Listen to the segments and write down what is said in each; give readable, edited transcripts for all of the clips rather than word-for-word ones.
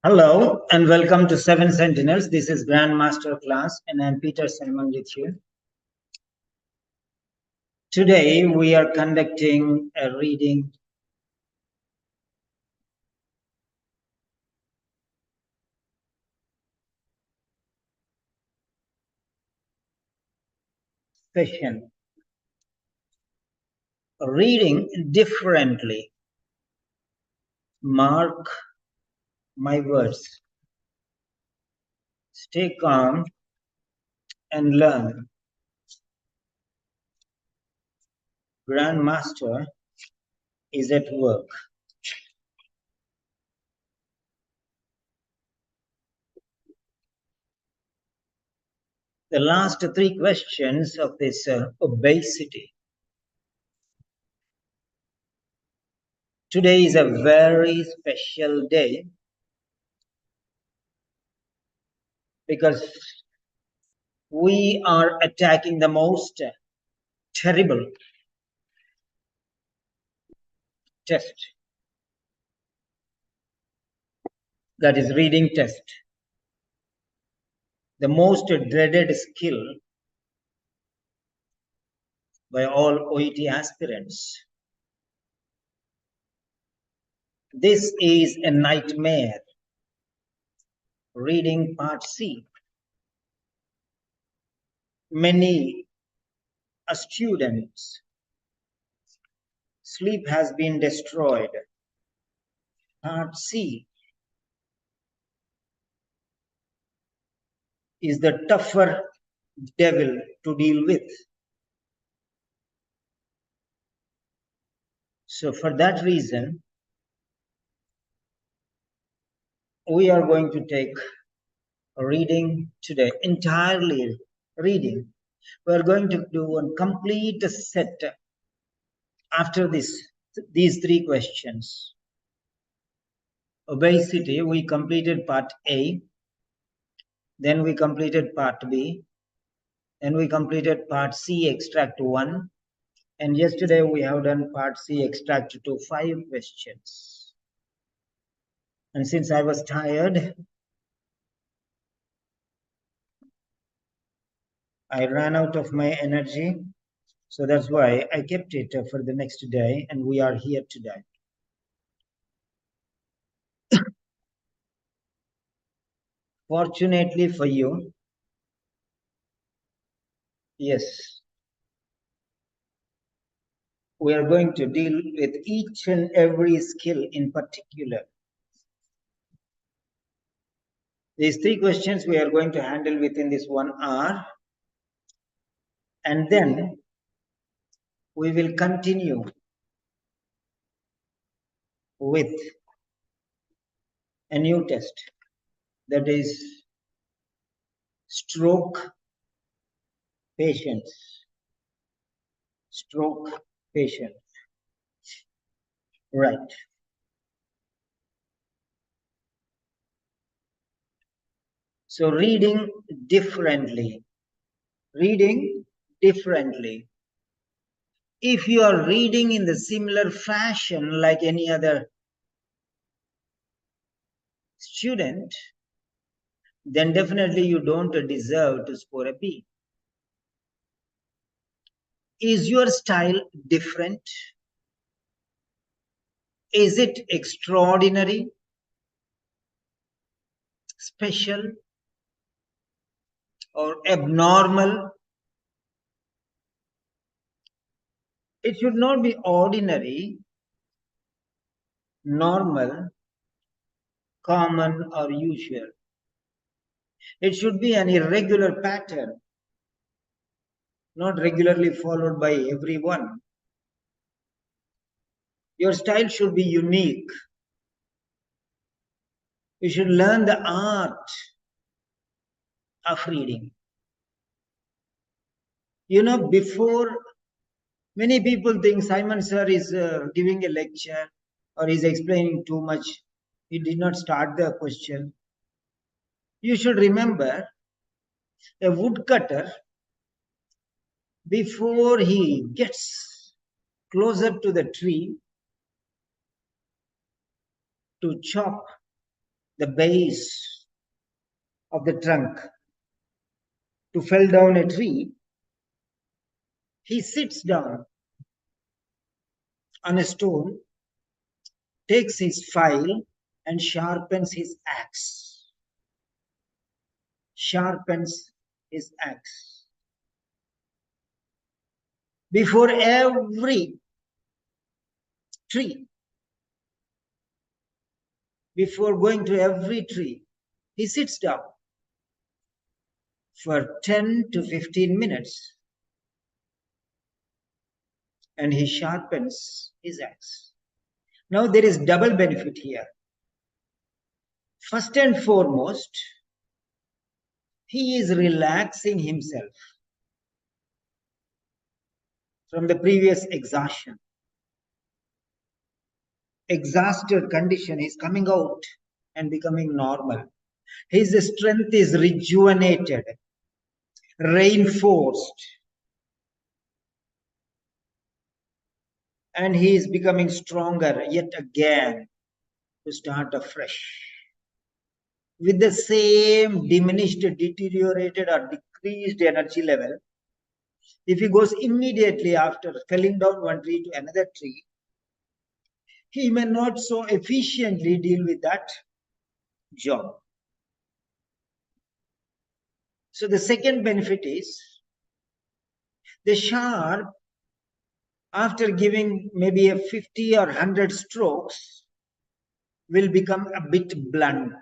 Hello and welcome to Seven Sentinels. This is Grand Master class and I'm Peter Simon with you. Today we are conducting a reading session. Reading differently. Mark my words. Stay calm and learn. Grand Master is at work. The last three questions of this obesity. Today is a very special day because we are attacking the most terrible test, that is reading test, the most dreaded skill by all OET aspirants. This is a nightmare. Reading part C. Many students' sleep has been destroyed. Part C is the tougher devil to deal with. So for that reason, we are going to take a reading today, entirely reading. We are going to do a complete set after these three questions. Obesity, we completed part A, then we completed part B, then we completed part C, extract 1, and yesterday we have done part C, extract 2, 5 questions. And since I was tired, I ran out of my energy, so that's why I kept it for the next day, and we are here today. Fortunately for you, yes, we are going to deal with each and every skill in particular. These three questions we are going to handle within this 1 hour, and then we will continue with a new test, that is stroke patients. Stroke patients. Right. So reading differently. Reading differently. If you are reading in the similar fashion like any other student, then definitely you don't deserve to score a B. Is your style different? Is it extraordinary, special, or abnormal? It should not be ordinary, normal, common, or usual. It should be an irregular pattern, not regularly followed by everyone. Your style should be unique. You should learn the art of reading. You know, before, many people think Simon sir is giving a lecture or is explaining too much. He did not start the question. You should remember, a woodcutter, before he gets closer to the tree to chop the base of the trunk to fell down a tree, he sits down on a stone, takes his file, and sharpens his axe. Sharpens his axe. Before every tree, before going to every tree, he sits down for 10 to 15 minutes and he sharpens his axe. Now there is double benefit here. First and foremost, he is relaxing himself from the previous exhaustion. Exhausted condition is coming out and becoming normal. His strength is rejuvenated, reinforced, and he is becoming stronger yet again to start afresh with the same diminished, deteriorated, or decreased energy level. If he goes immediately after felling down one tree to another tree, he may not so efficiently deal with that job. So the second benefit is the sharp, after giving maybe a 50 or 100 strokes, will become a bit blunt.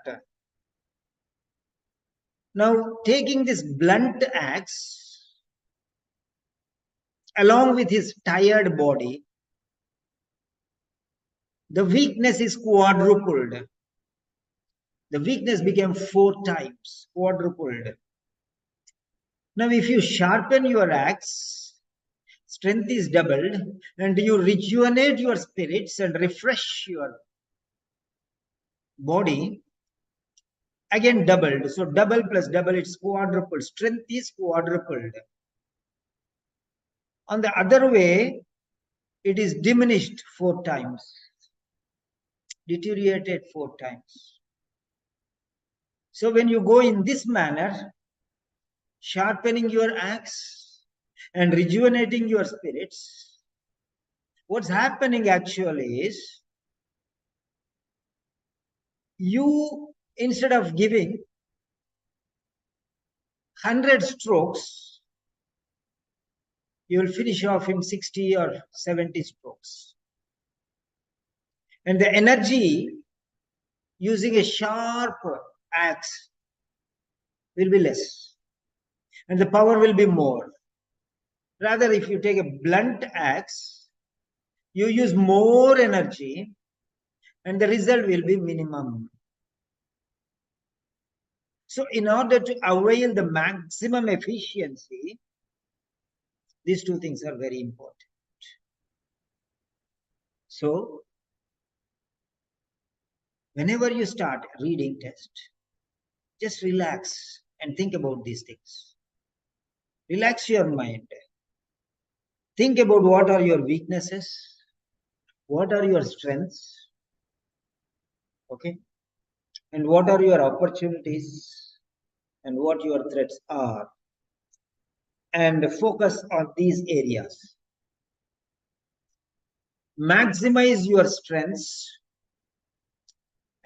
Now, taking this blunt axe along with his tired body, the weakness is quadrupled. The weakness became 4 times, quadrupled. Now, if you sharpen your axe, strength is doubled, and you rejuvenate your spirits and refresh your body, again doubled. So double plus double, it's quadrupled. Strength is quadrupled. On the other way, it is diminished 4 times, deteriorated 4 times. So when you go in this manner, sharpening your axe and rejuvenating your spirits, what's happening actually is, you, instead of giving 100 strokes, you will finish off in 60 or 70 strokes. And the energy using a sharp axe will be less. And the power will be more. Rather, if you take a blunt axe, you use more energy and the result will be minimum. So in order to avail the maximum efficiency, these two things are very important. So whenever you start reading test, just relax and think about these things. Relax your mind. Think about what are your weaknesses, what are your strengths, okay, and what are your opportunities and what your threats are, and focus on these areas. Maximize your strengths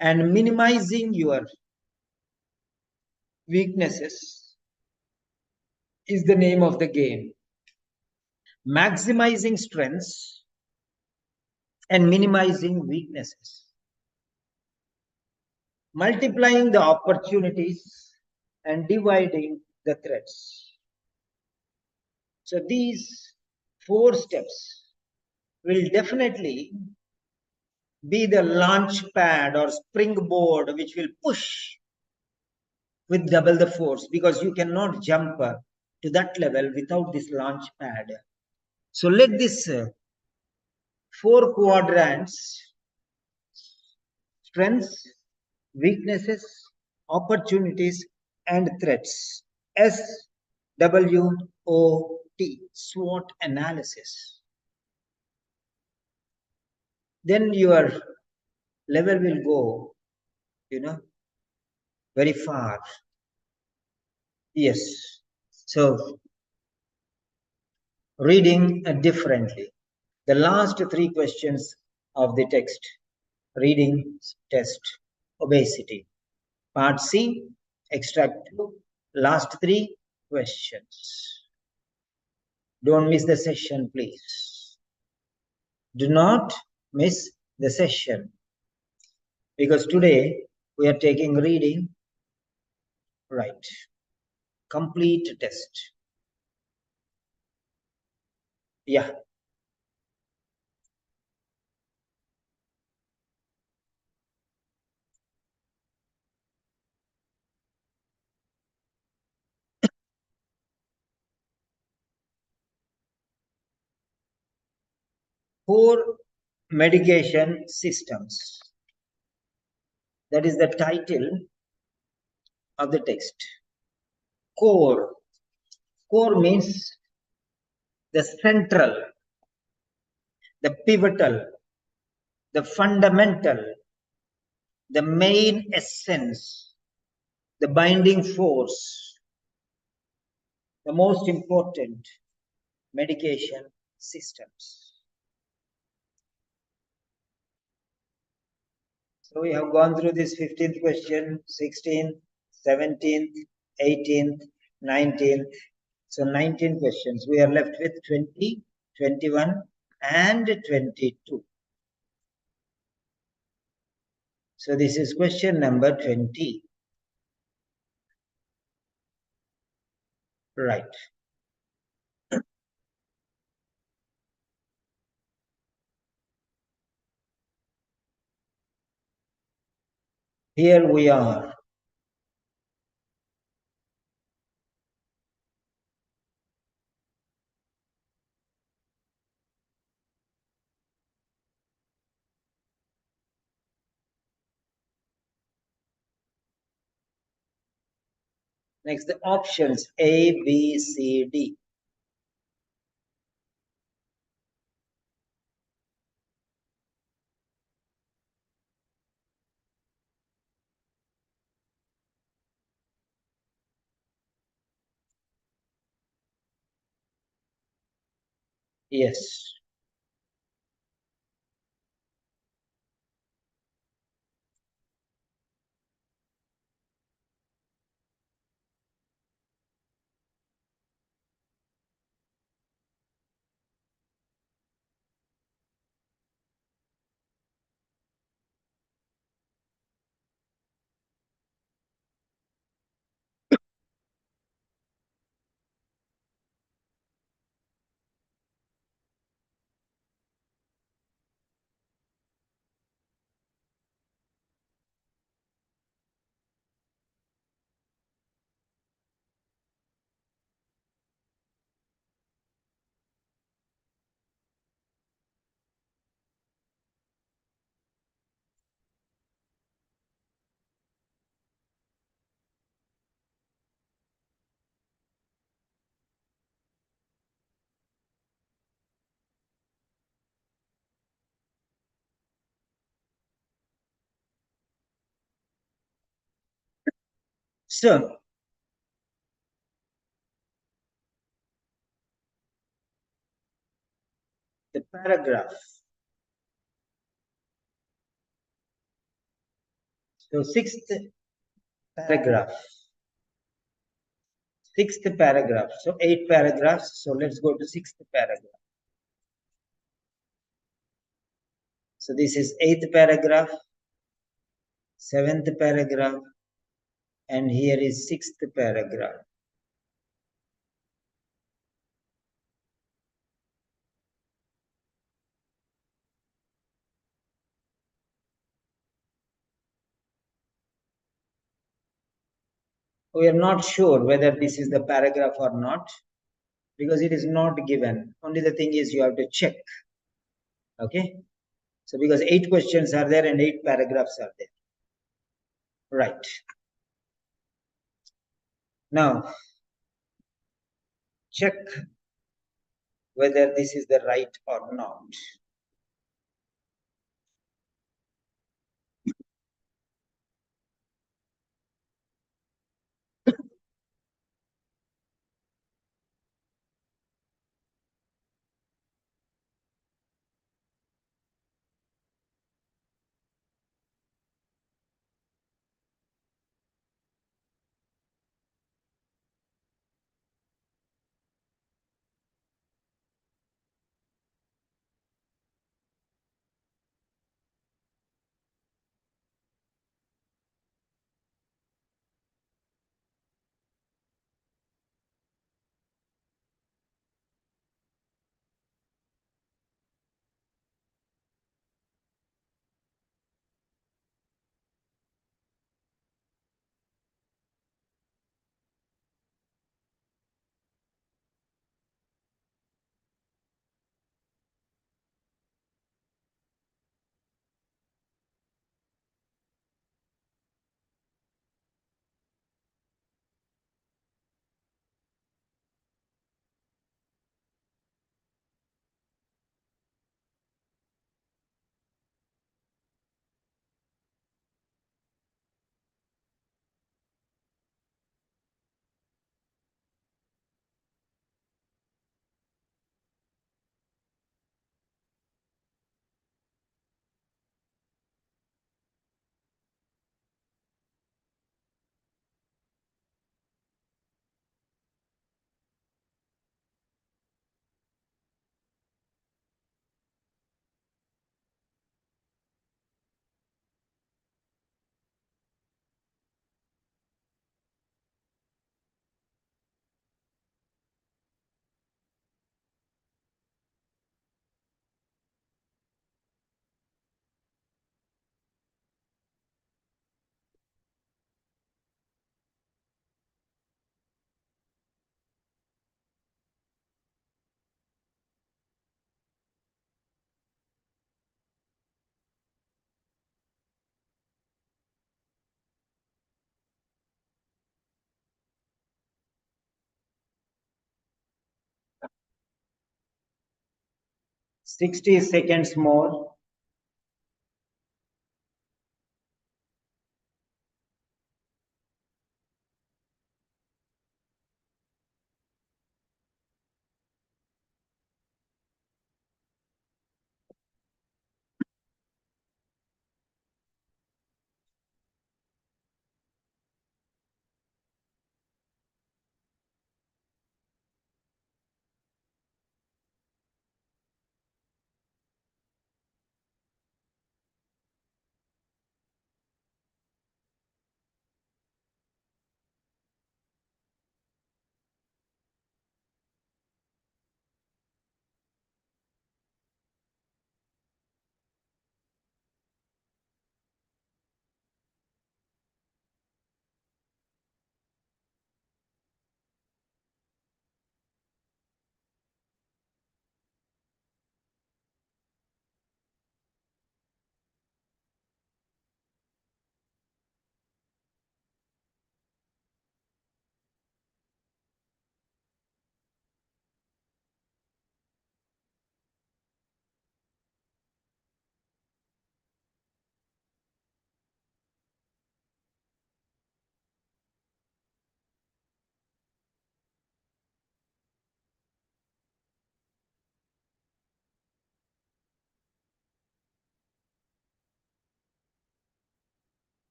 and minimizing your weaknesses is the name of the game. Maximizing strengths and minimizing weaknesses. Multiplying the opportunities and dividing the threats. So these 4 steps will definitely be the launch pad or springboard which will push with double the force, because you cannot jump to that level without this launch pad. So let this 4 quadrants, strengths, weaknesses, opportunities, and threats, SWOT, SWOT analysis. Then your level will go, very far. Yes. So reading differently. The last three questions of the text, reading test, obesity. Part C, extract 2, last three questions. Don't miss the session, please. Do not miss the session, because today we are taking reading, right, complete test. Yeah. Four medication systems. That is the title of the text. Core. Core means the central, the pivotal, the fundamental, the main essence, the binding force, the most important medication systems. So we have gone through this 15th question, 16th, 17th, 18th, 19th. So 19 questions. We are left with 20, 21, and 22. So this is question number 20. Right. Here we are. Next, the options A, B, C, D. Yes. So, the paragraph. So, sixth paragraph. Sixth paragraph. So, 8 paragraphs. So, let's go to sixth paragraph. So, this is 8th paragraph, 7th paragraph, and here is 6th paragraph. We are not sure whether this is the paragraph or not, because it is not given. Only the thing is you have to check. Okay. So because 8 questions are there and 8 paragraphs are there. Right. Now, check whether this is the right or not. 60 seconds more.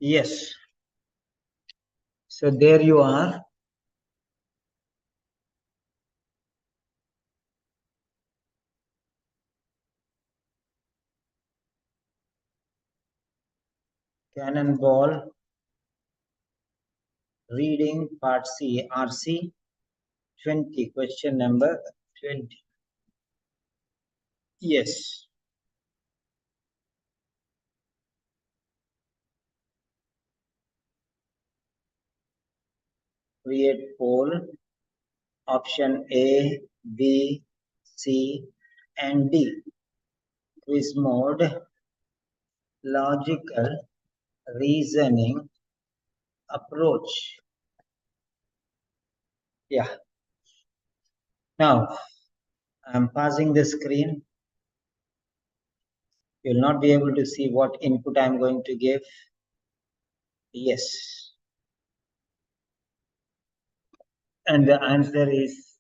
Yes. So there you are. Cannonball reading part C, RC 20, question number 20. Yes. Create poll. Option A, B, C, and D. Quiz mode, logical reasoning approach. Yeah. Now, I'm passing the screen. You'll not be able to see what input I'm going to give. Yes. And the answer is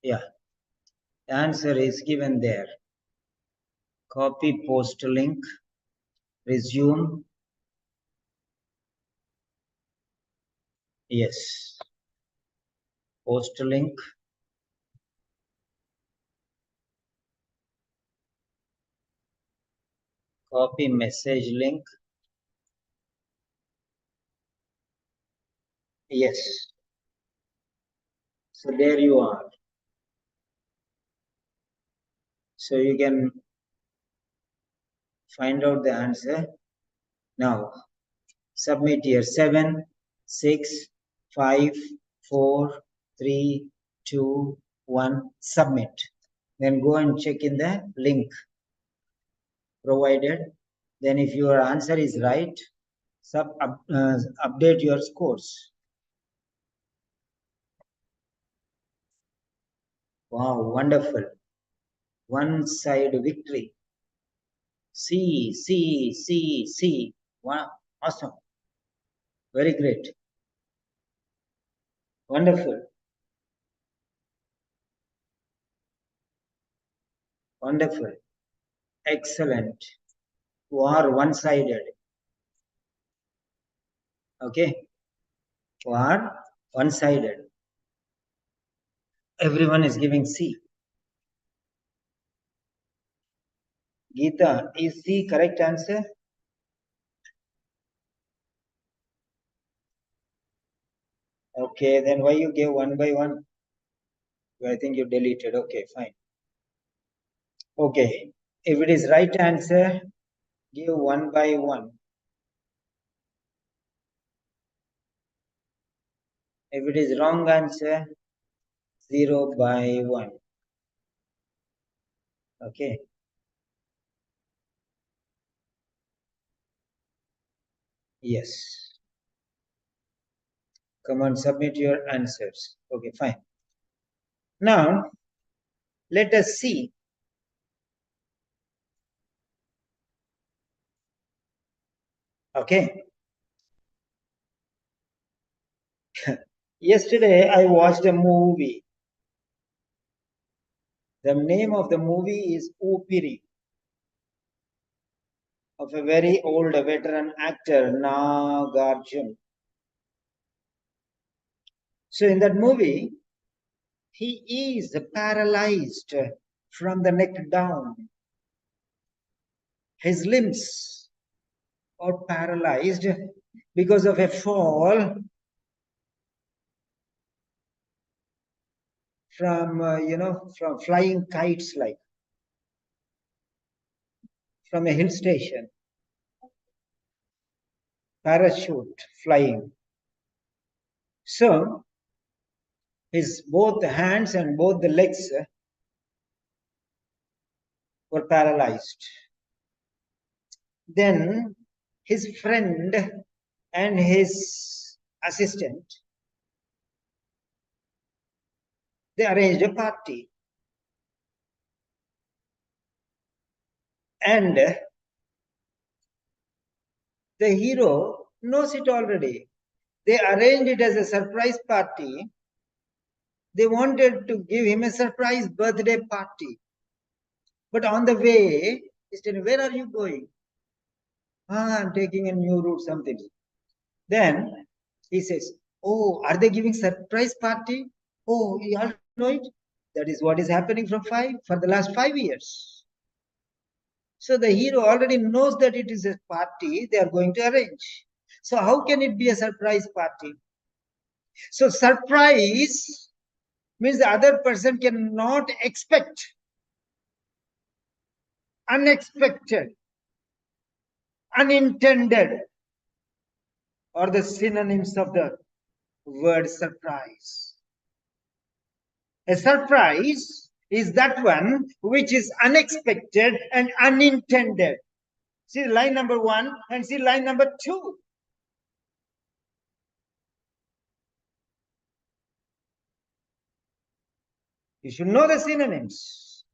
yeah. The answer is given there. Copy post link, resume. Yes. Post link. Copy message link. Yes. So there you are. So you can find out the answer. Now, submit here 7, 6, 5, 4, 3, 2, 1, submit. Then go and check in the link provided. Then if your answer is right, update your scores. Wow, wonderful. One side victory. C, C, C, C. Wow, awesome. Very great. Wonderful. Wonderful. Excellent. Who are one-sided. Okay. Who are one-sided. Everyone is giving C. Geeta, is the correct answer? Okay, then why you gave one by one? I think you deleted. Okay, fine. Okay, if it is right answer, give one by one. If it is wrong answer, 0 by 1. Okay. Yes. Come on, submit your answers. Okay, fine. Now, let us see. Okay. Yesterday, I watched a movie. The name of the movie is Upiri, of a very old veteran actor, Nagarjun. So in that movie, he is paralyzed from the neck down. His limbs are paralyzed because of a fall from, from flying kites, like from a hill station, parachute flying. So his both hands and both the legs were paralyzed. Then his friend and his assistant, they arranged a party. And the hero knows it already. They arranged it as a surprise party. They wanted to give him a surprise birthday party. But on the way, he said, "Where are you going?" I'm taking a new route, something. Then he says, "Oh, are they giving surprise party? Oh, you all know it? That is what is happening for the last 5 years." So the hero already knows that it is a party they are going to arrange. So how can it be a surprise party? So surprise means the other person cannot expect, unexpected, unintended, or the synonyms of the word surprise. A surprise is that one which is unexpected and unintended. See line number 1 and see line number 2. You should know the synonyms.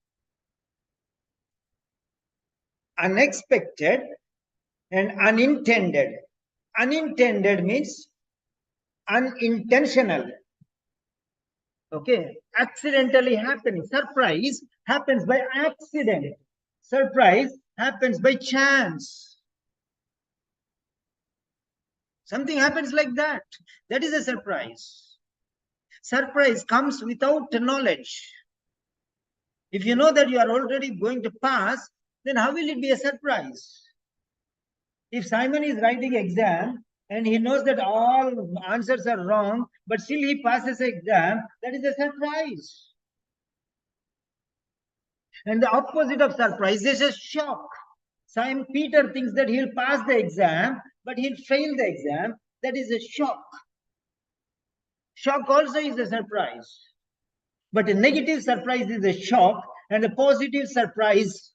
Unexpected and unintended. Unintended means unintentional. Okay, accidentally happening. Surprise happens by accident. Surprise happens by chance. Something happens like that. That is a surprise. Surprise comes without knowledge. If you know that you are already going to pass, then how will it be a surprise? If Simon is writing exam and he knows that all answers are wrong, but still he passes the exam, that is a surprise. And the opposite of surprise is a shock. Simon Peter thinks that he'll pass the exam, but he'll fail the exam. That is a shock. Shock also is a surprise. But a negative surprise is a shock, and a positive surprise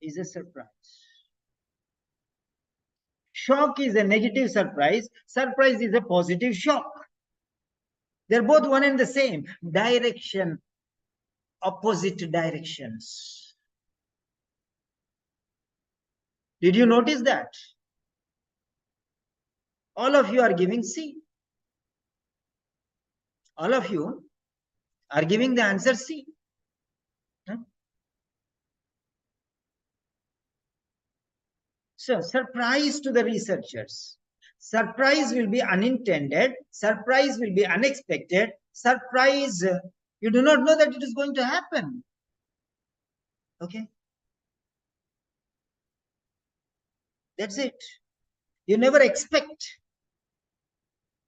is a surprise. Shock is a negative surprise. Surprise is a positive shock. They're both one and the same. Direction, opposite directions. Did you notice that? All of you are giving C. All of you are giving the answer C. So, surprise to the researchers. Surprise will be unintended. Surprise will be unexpected. Surprise, you do not know that it is going to happen. Okay. That's it. You never expect,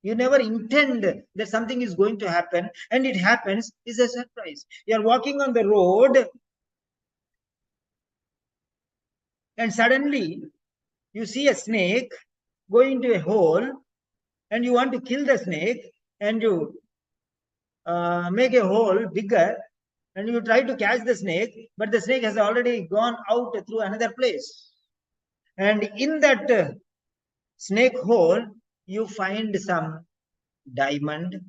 you never intend that something is going to happen, and it happens, is a surprise. You're walking on the road, and suddenly you see a snake go into a hole, and you want to kill the snake, and you make a hole bigger, and you try to catch the snake, but the snake has already gone out through another place. And in that snake hole, you find some diamond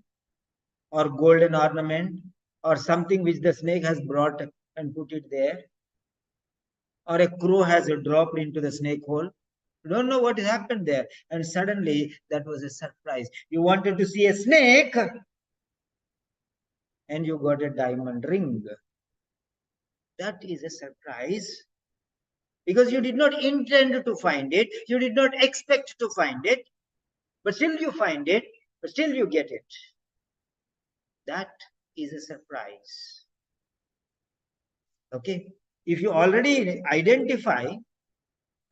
or golden ornament or something which the snake has brought and put it there, or a crow has dropped into the snake hole. You don't know what happened there, and suddenly that was a surprise. You wanted to see a snake, and you got a diamond ring. That is a surprise, because you did not intend to find it, you did not expect to find it, but still you find it, but still you get it. That is a surprise. Okay, if you already identify,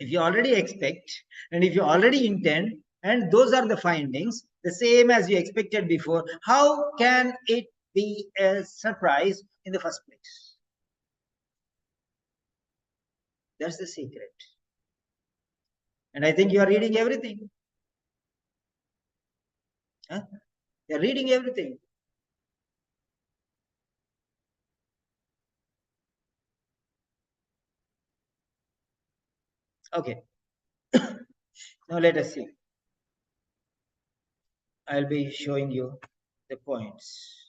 if you already expect, and if you already intend, and those are the findings, the same as you expected before, how can it be a surprise in the first place? That's the secret. And I think you are reading everything. Huh? You're reading everything. Okay. Now let us see. I'll be showing you the points.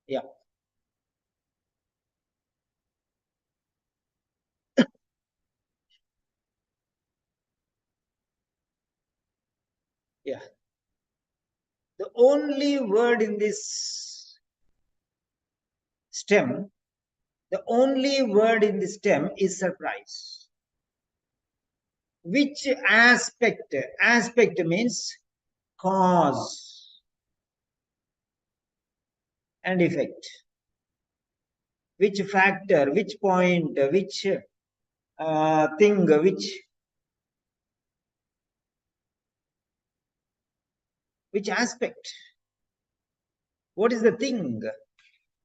Yeah. Yeah. The only word in this stem, the only word in the stem is surprise. Which aspect? Aspect means cause and effect. Which factor, which point, which thing, which aspect? What is the thing?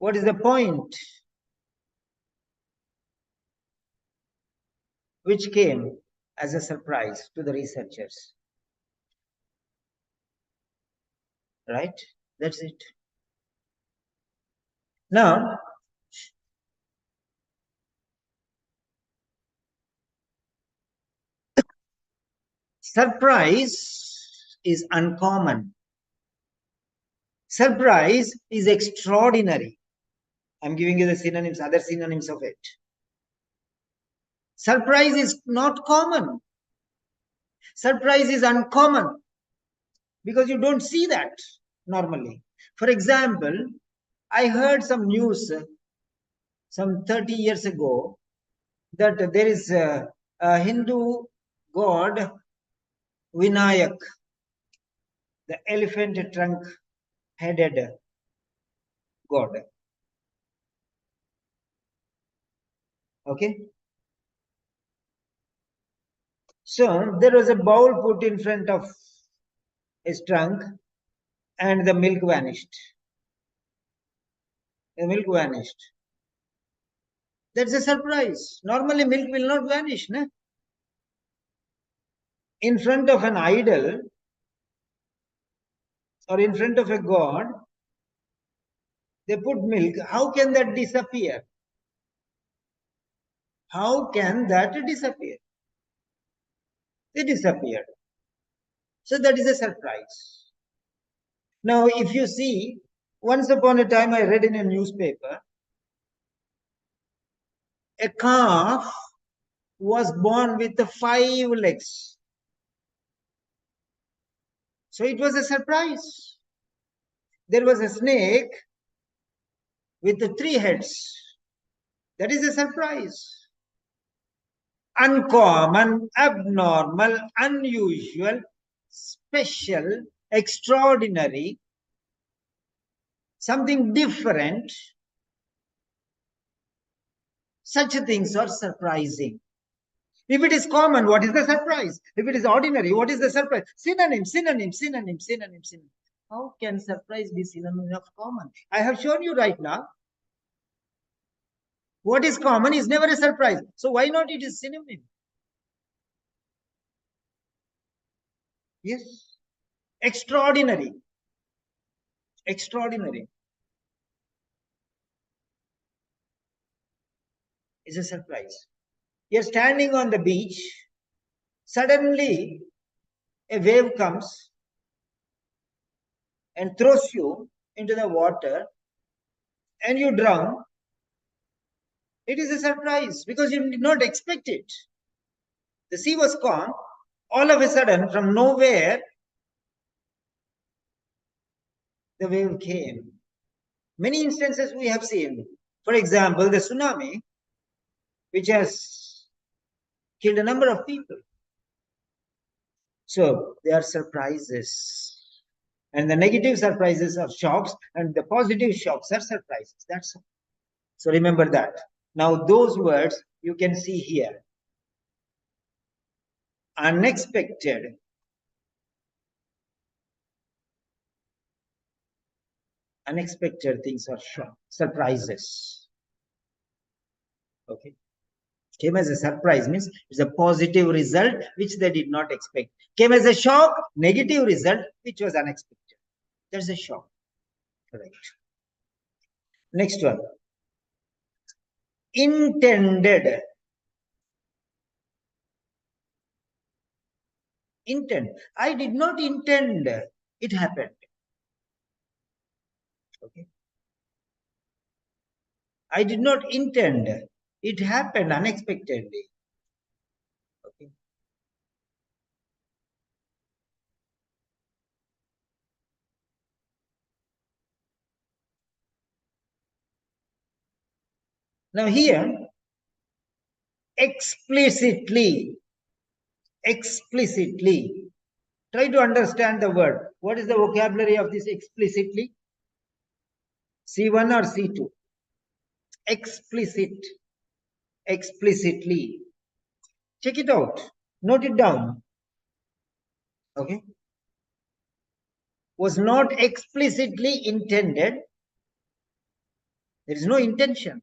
What is the point which came as a surprise to the researchers? Right? That's it. Now, surprise is uncommon. Surprise is extraordinary. I'm giving you the synonyms, other synonyms of it. Surprise is not common. Surprise is uncommon because you don't see that normally. For example, I heard some news some 30 years ago that there is a Hindu god Vinayak, the elephant trunk headed god. Okay. So there was a bowl put in front of his trunk, and the milk vanished. The milk vanished. That's a surprise. Normally, milk will not vanish. No? In front of an idol or in front of a god, they put milk. How can that disappear? How can that disappear? It disappeared. So that is a surprise. Now, if you see, once upon a time, I read in a newspaper, a calf was born with the 5 legs. So it was a surprise. There was a snake with the 3 heads. That is a surprise. Uncommon, abnormal, unusual, special, extraordinary, something different, Such things are surprising. If it is common, what is the surprise? If it is ordinary, what is the surprise? Synonym, synonym, synonym, synonym, synonym. How can surprise be synonym of common? I have shown you right now. What is common is never a surprise. So why not it is synonym? Yes. Extraordinary. Extraordinary is a surprise. You're standing on the beach. Suddenly, a wave comes and throws you into the water and you drown. It is a surprise because you did not expect it. The sea was calm. All of a sudden, from nowhere, the wave came. Many instances we have seen. For example, the tsunami, which has killed a number of people. So they are surprises. And the negative surprises are shocks, and the positive shocks are surprises. That's all. So remember that. Now, those words you can see here. Unexpected. Unexpected things are shock, surprises. Okay. Came as a surprise means it's a positive result which they did not expect. Came as a shock, negative result which was unexpected. That's a shock. Correct. Next one. Intended. Intent. I did not intend. It happened. Okay. I did not intend. It happened unexpectedly. Okay. Now here, explicitly. Explicitly. Try to understand the word. What is the vocabulary of this explicitly? C1 or C2? Explicit. Explicitly. Check it out. Note it down. Okay. Was not explicitly intended. There is no intention.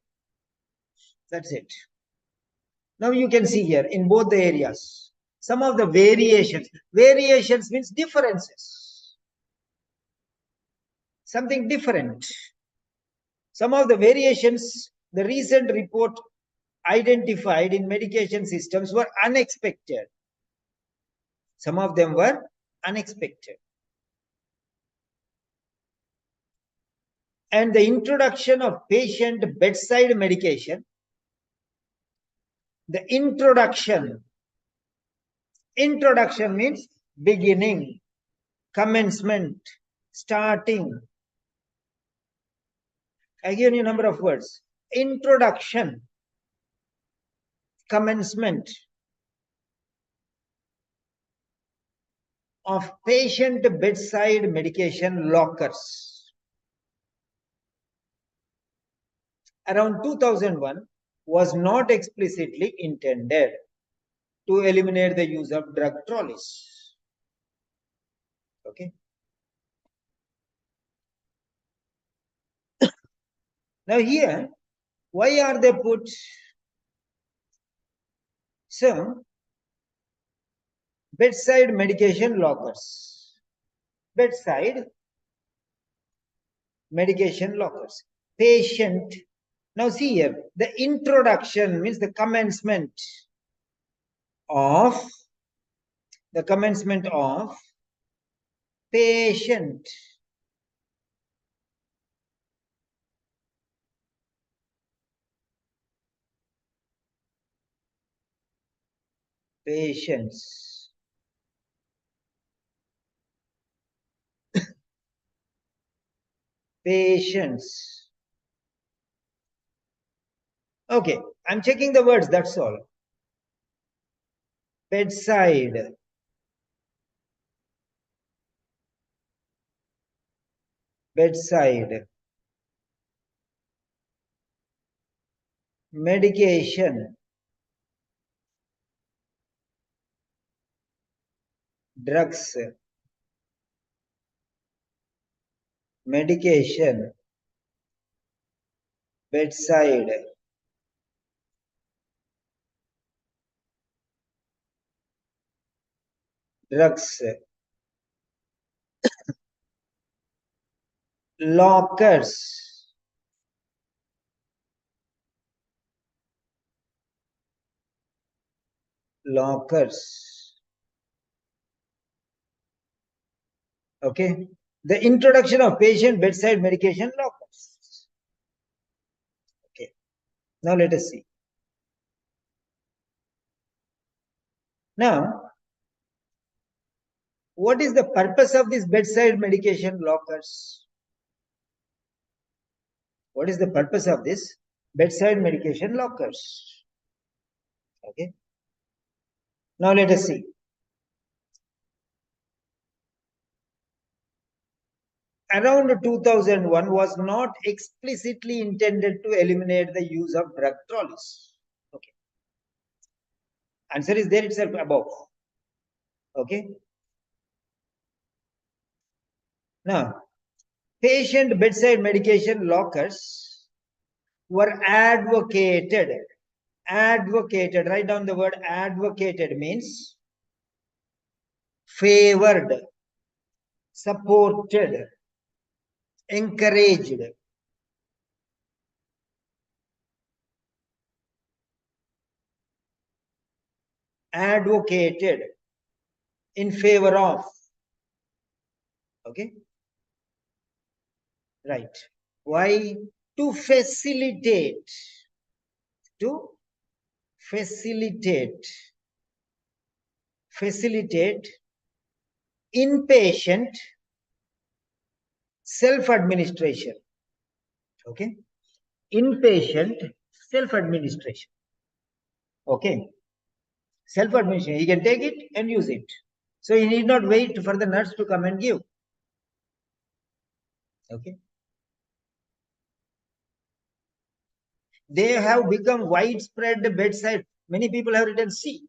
That's it. Now you can see here in both the areas. Some of the variations. Variations means differences. Something different. Some of the variations, the recent report identified in medication systems were unexpected. Some of them were unexpected. And the introduction of patient bedside medication, the introduction means beginning, commencement, starting. I give you a number of words. Introduction, commencement of patient bedside medication lockers. Around 2001 was not explicitly intended to eliminate the use of drug trolleys. Okay. Now here, why are they put? So, bedside medication lockers. Bedside medication lockers. Patient. Now see here, the introduction means the commencement of patient. Patients. Patients. Okay, I'm checking the words, that's all. Bedside. Bedside. medication, drugs, medication, bedside, drugs, lockers, lockers. Okay, the introduction of patient bedside medication lockers. Okay, now let us see. Now, what is the purpose of this bedside medication lockers? What is the purpose of this bedside medication lockers? Okay, now let us see. Around 2001 was not explicitly intended to eliminate the use of drug trolleys. Okay, answer is there itself above. Okay, now patient bedside medication lockers were advocated. Advocated, write down the word advocated, means favored, supported, encouraged, advocated, in favor of. Okay, right. Why? To facilitate, to facilitate inpatient self-administration. Okay, inpatient self-administration. Okay, self-administration, he can take it and use it, so he need not wait for the nurse to come and give. Okay, they have become widespread bedside. Many people have written, see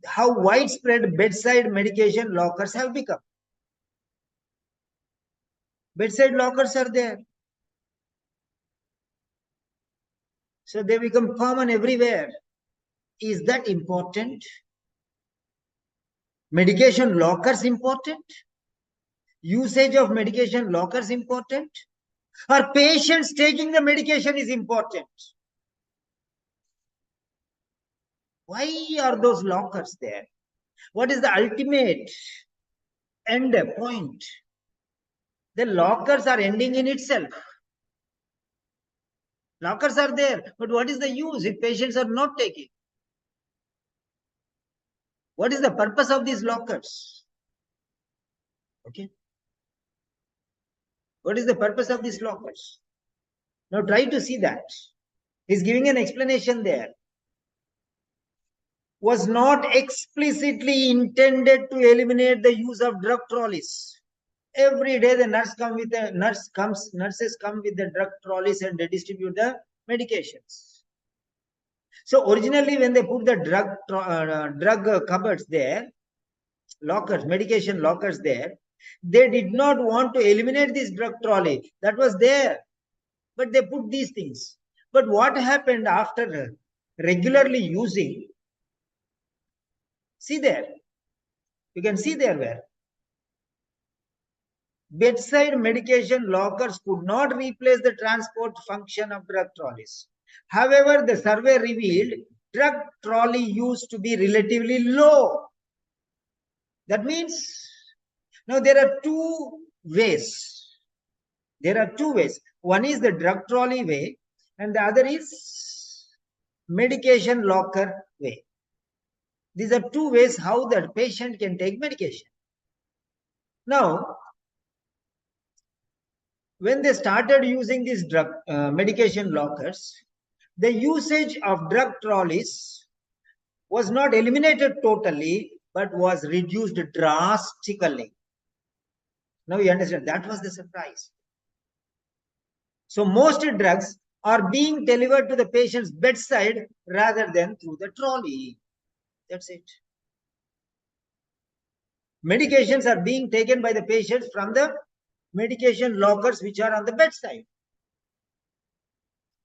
how widespread bedside medication lockers have become. Bedside lockers are there, so they become common everywhere. Is that important? Medication lockers important? Usage of medication lockers important? Or patients taking the medication is important? Why are those lockers there? What is the ultimate end point? The lockers are ending in itself. Lockers are there, but what is the use if patients are not taking? What is the purpose of these lockers? Okay. What is the purpose of these lockers? Now try to see that. He's giving an explanation there. Was not explicitly intended to eliminate the use of drug trolleys. Every day the nurses come with the drug trolleys and they distribute the medications. So originally when they put the drug cupboards there, lockers, medication lockers there, they did not want to eliminate this drug trolley that was there, but they put these things. But what happened after regularly using? See there, you can see there where bedside medication lockers could not replace the transport function of drug trolleys. However, the survey revealed drug trolley used to be relatively low. That means, now there are two ways. There are two ways. One is the drug trolley way and the other is medication locker way. These are two ways how the patient can take medication. Now, when they started using these medication lockers, the usage of drug trolleys was not eliminated totally, but was reduced drastically. Now you understand, that was the surprise. So most drugs are being delivered to the patient's bedside rather than through the trolley. That's it. Medications are being taken by the patients from the medication lockers which are on the bedside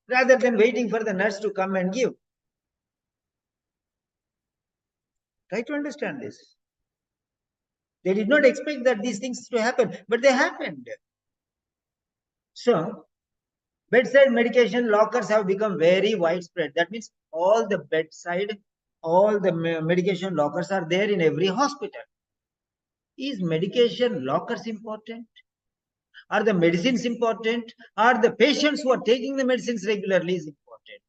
rather than waiting for the nurse to come and give. Try to understand this. They did not expect that these things to happen, but they happened. So, bedside medication lockers have become very widespread. That means all the bedside, all the medication lockers are there in every hospital. Is medication lockers important? Are the medicines important? Are the patients who are taking the medicines regularly is important?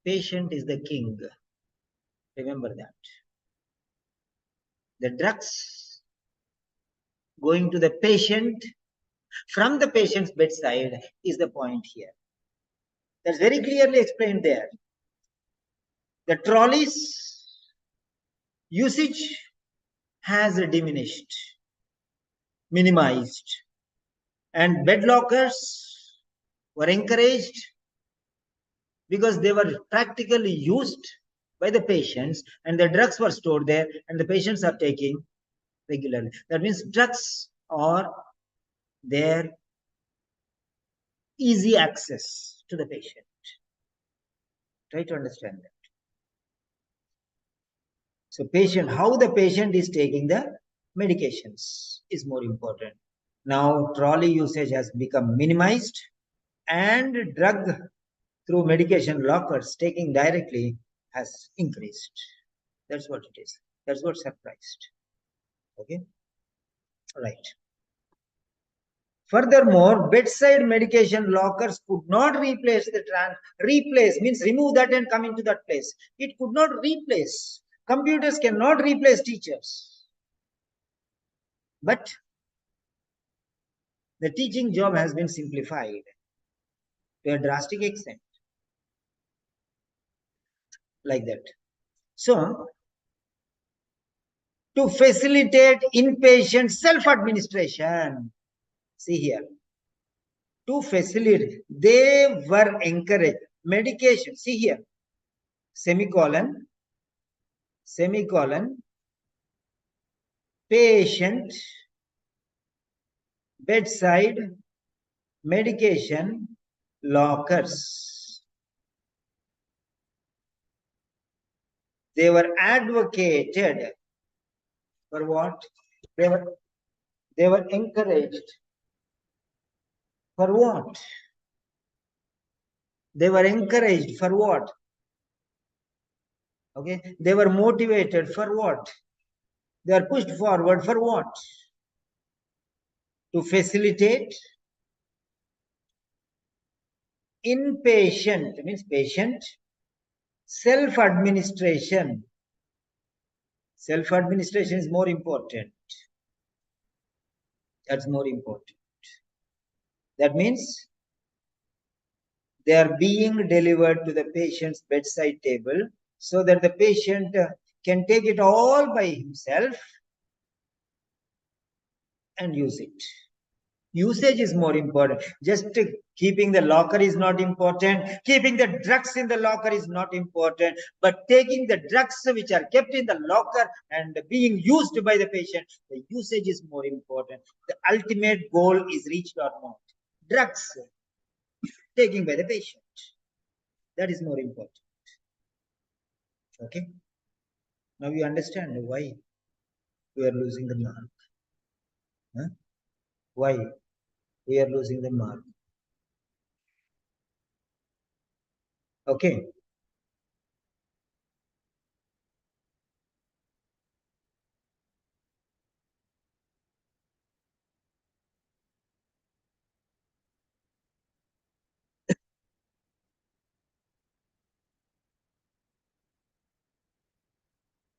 Patient is the king. Remember that. The drugs going to the patient from the patient's bedside is the point here. That's very clearly explained there. The trolleys usage has diminished, minimized, and bed lockers were encouraged because they were practically used by the patients and the drugs were stored there and the patients are taking regularly. That means drugs are there, easy access to the patient. Try to understand that. So patient, how the patient is taking the medications is more important. Now trolley usage has become minimized and drug through medication lockers taking directly has increased. That's what it is. That's what surprised. Okay. Right. Furthermore, bedside medication lockers could not replace the replace means remove that and come into that place. It could not replace. Computers cannot replace teachers. But the teaching job has been simplified to a drastic extent. Like that. So, to facilitate inpatient self-administration, see here, to facilitate, they were encouraged. Medication, see here, semicolon, semicolon, patient, bedside, medication, lockers. They were advocated for what? They were encouraged for what? They were encouraged for what? Okay, they were motivated for what? They are pushed forward for what? To facilitate inpatient, means patient, self-administration. Self-administration is more important. That's more important. That means they are being delivered to the patient's bedside table so that the patient can take it all by himself and use it. Usage is more important. Just keeping the locker is not important. Keeping the drugs in the locker is not important. But taking the drugs which are kept in the locker and being used by the patient, the usage is more important. The ultimate goal is reached or not. Drugs taking by the patient. That is more important. Okay. Now you understand why we are losing the mark. Huh? Why we are losing the mark. Okay.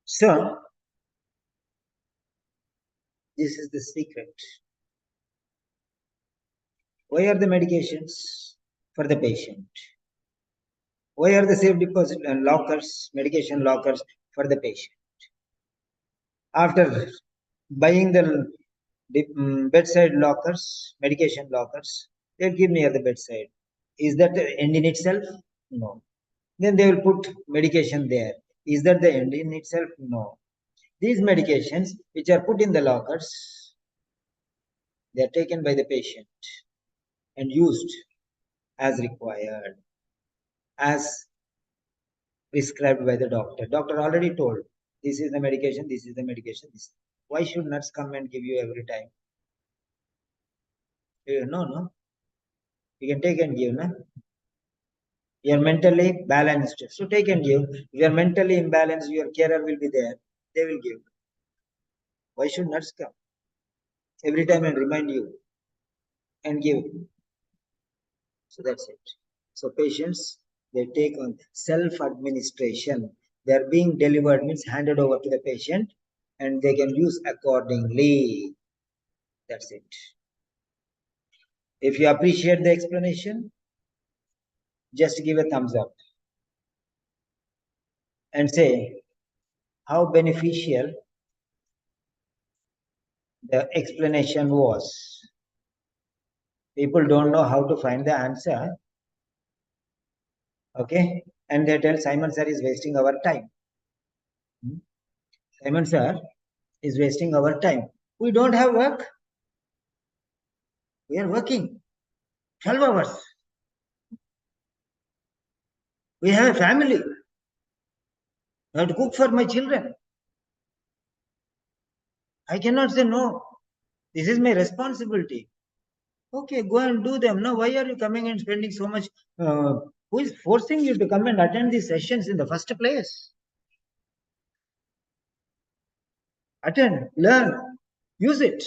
So this is the secret. Why are the medications for the patient? Why are the safe deposit and lockers, medication lockers for the patient? After buying the bedside lockers, medication lockers, They'll give near the bedside. Is that the end in itself? No. Then they will put medication there. Is that the end in itself? No. These medications which are put in the lockers, they are taken by the patient and used as required, as prescribed by the doctor. Doctor already told, this is the medication, this is the medication. This. Why should nurse come and give you every time? No. You can take and give, no? You are mentally balanced. So take and give. If you are mentally imbalanced, your carer will be there. They will give. Why should nurse come every time and remind you and give? So that's it. So patients, they take on self-administration. They are being delivered, means handed over to the patient, and they can use accordingly. That's it. If you appreciate the explanation, just give a thumbs up and say how beneficial the explanation was. People don't know how to find the answer. Okay. And they tell Simon sir is wasting our time. Simon sir is wasting our time. We don't have work. We are working 12 hours. We have a family. I have to cook for my children. I cannot say no. This is my responsibility. Okay, go and do them. Now, why are you coming and spending so much? Who is forcing you to come and attend these sessions in the first place? Attend, learn, use it.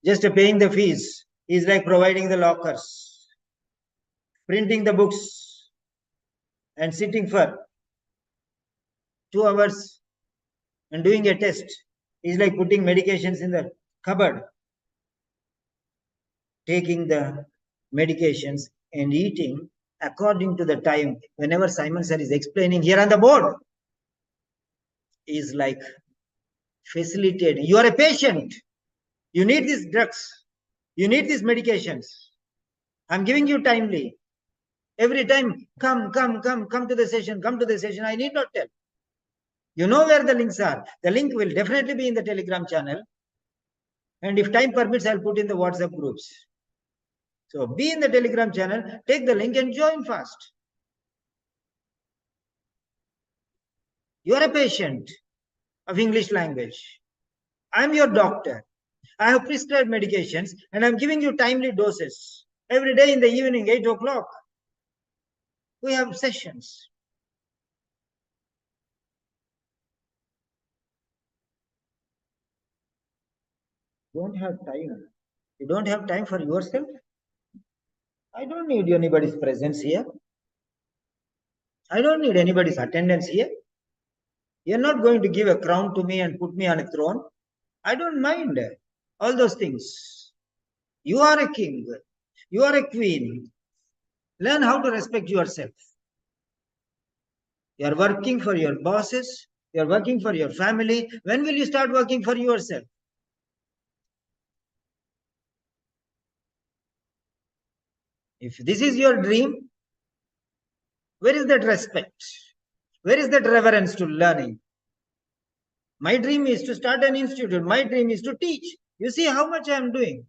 Just paying the fees is like providing the lockers, printing the books, and sitting for 2 hours and doing a test is like putting medications in the cupboard, taking the medications and eating according to the time. Whenever Simon sir is explaining here on the board, is like facilitating. You are a patient. You need these drugs. You need these medications. I'm giving you timely. Every time, come to the session, come to the session. I need not tell. You know where the links are. The link will definitely be in the Telegram channel. And if time permits, I'll put in the WhatsApp groups. So be in the Telegram channel, take the link and join fast. You are a patient of English language. I'm your doctor. I have prescribed medications and I'm giving you timely doses. Every day in the evening, 8 o'clock, we have sessions. You don't have time. You don't have time for yourself. I don't need anybody's presence here. I don't need anybody's attendance here. You're not going to give a crown to me and put me on a throne. I don't mind all those things. You are a king. You are a queen. Learn how to respect yourself. You are working for your bosses. You are working for your family. When will you start working for yourself? If this is your dream, where is that respect? Where is that reverence to learning? My dream is to start an institute. My dream is to teach. You see how much I am doing.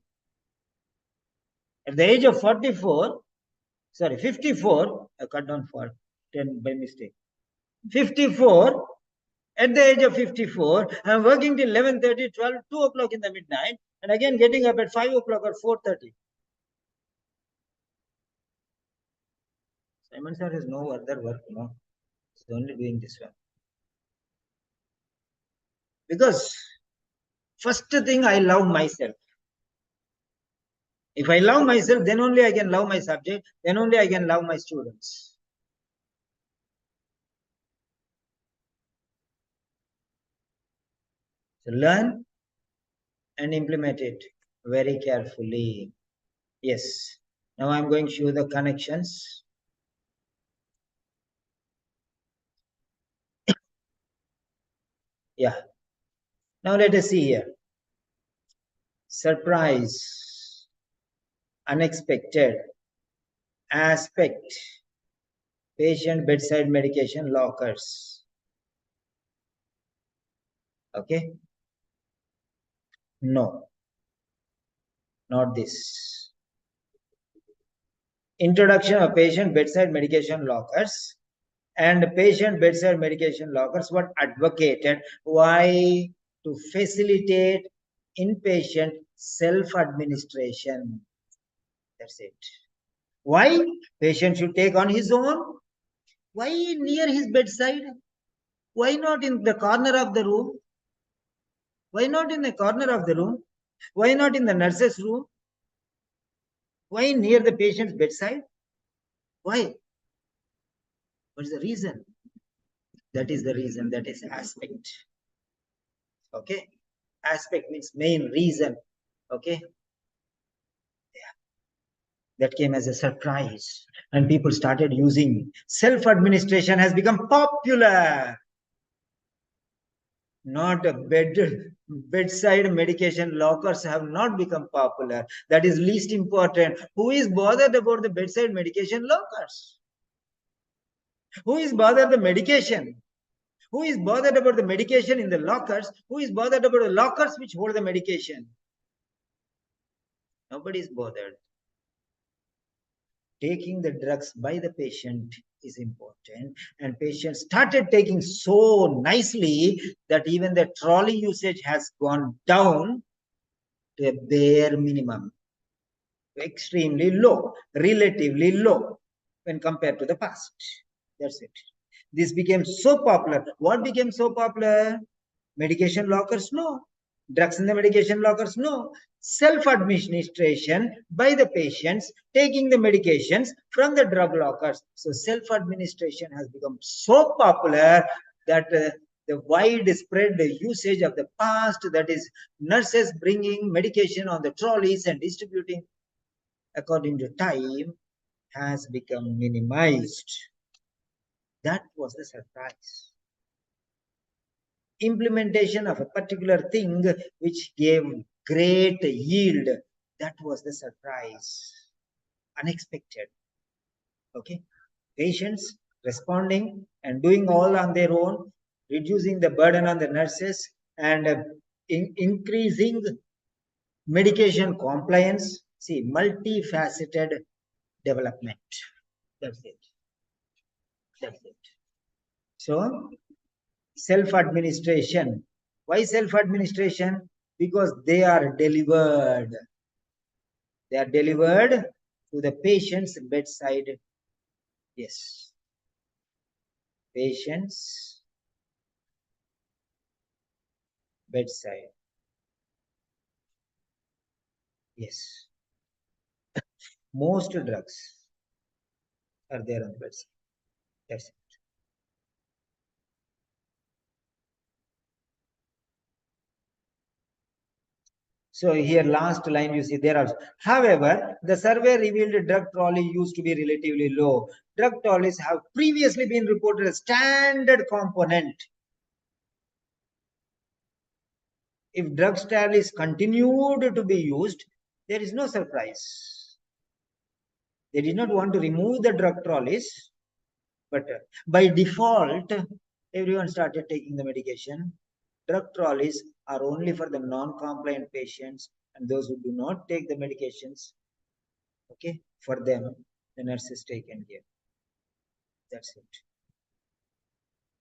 At the age of 54, I cut down for 10 by mistake. 54, at the age of 54, I am working till 11:30, 12, 2 o'clock in the midnight, and again getting up at 5 o'clock or 4:30. Simon sir has no other work, no. He's only doing this one. Because first thing, I love myself. If I love myself, then only I can love my subject, then only I can love my students. So learn and implement it very carefully. Yes. Now I'm going to show the connections. Yeah. Now let us see here. Surprise. unexpected aspect, patient bedside medication lockers. Okay, no, not this. Introduction of patient bedside medication lockers and patient bedside medication lockers were advocated. Why? To facilitate inpatient self-administration. That's it. Why? Patient should take on his own. Why near his bedside? Why not in the corner of the room? Why not in the corner of the room? Why not in the nurse's room? Why near the patient's bedside? Why? What is the reason? That is the reason. That is aspect. Okay. Aspect means main reason. Okay. That came as a surprise. And people started using. Self-administration has become popular. Not a bedside medication lockers have not become popular. That is least important. Who is bothered about the bedside medication lockers? Who is bothered the medication? Who is bothered about the medication in the lockers? Who is bothered about the lockers which hold the medication? Nobody is bothered. Taking the drugs by the patient is important, and patients started taking so nicely that even the trolley usage has gone down to a bare minimum, extremely low, relatively low when compared to the past. That's it. This became so popular. What became so popular? Medication lockers? No. Drugs in the medication lockers? No. Self-administration by the patients taking the medications from the drug lockers. So self-administration has become so popular that the widespread usage of the past, that is nurses bringing medication on the trolleys and distributing according to time, has become minimized. That was the surprise. Implementation of a particular thing which gave great yield, that was the surprise. Unexpected. Okay. Patients responding and doing all on their own, reducing the burden on the nurses, and increasing medication compliance. See, multifaceted development. That's it. That's it. So, self-administration. Why self-administration? Because they are delivered. They are delivered to the patient's bedside. Yes. Patient's bedside. Yes. Most drugs are there on the bedside. That's it. So here last line you see there also. However, the survey revealed drug trolley used to be relatively low. Drug trolleys have previously been reported as standard component. If drug trolleys continued to be used, there is no surprise. They did not want to remove the drug trolleys, but by default, everyone started taking the medication. Drug trolleys are only for the non-compliant patients and those who do not take the medications. Okay, for them, the nurse is taken care. That's it.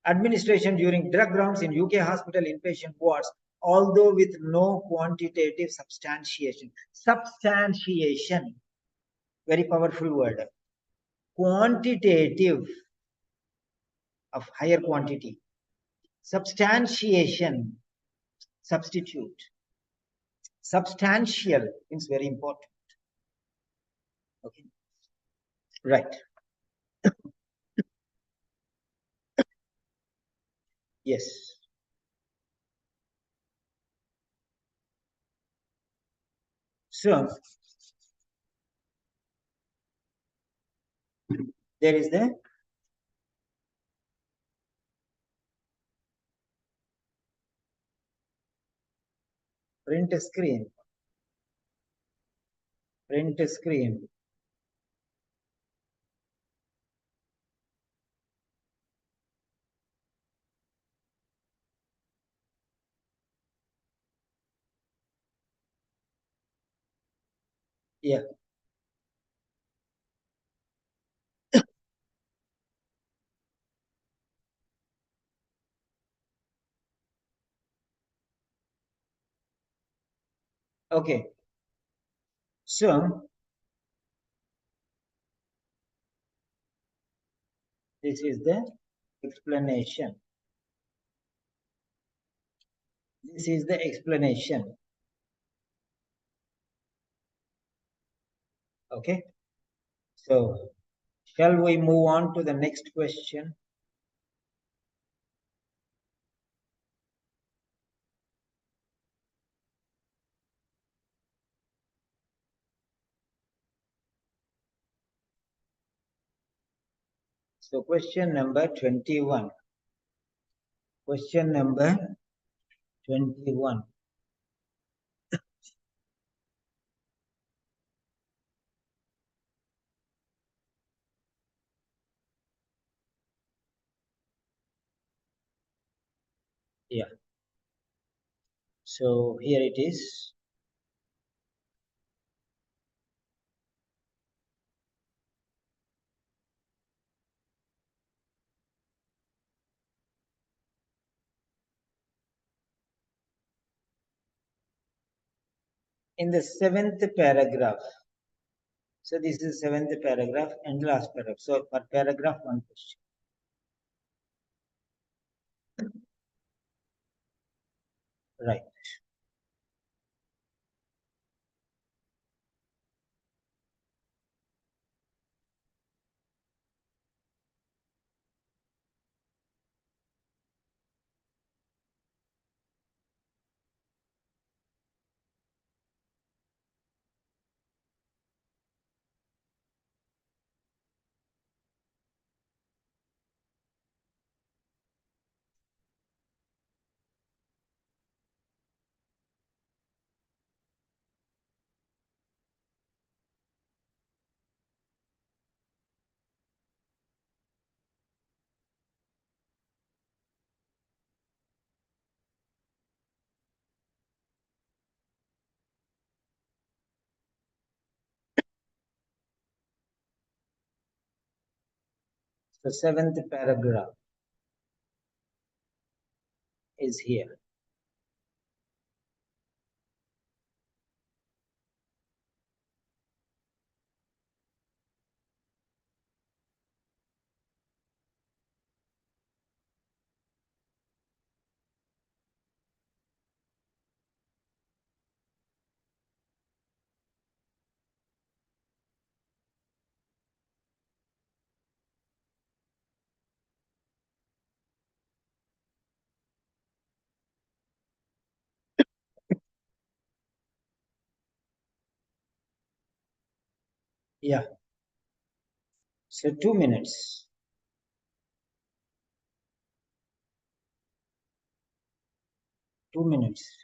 Administration during drug rounds in UK hospital inpatient wards, although with no quantitative substantiation. Substantiation, very powerful word. Quantitative, of higher quantity. Substantiation, substitute. Substantial is very important. Okay, right. Yes. So there is the print screen. Print screen. Yeah. Okay. So this is the explanation. This is the explanation. Okay. So shall we move on to the next question? So question number 21. Question number 21. Yeah. So here it is. In the seventh paragraph. So this is seventh paragraph and last paragraph. So per paragraph, one question. Right. So seventh paragraph is here. Yeah. So 2 minutes. 2 minutes.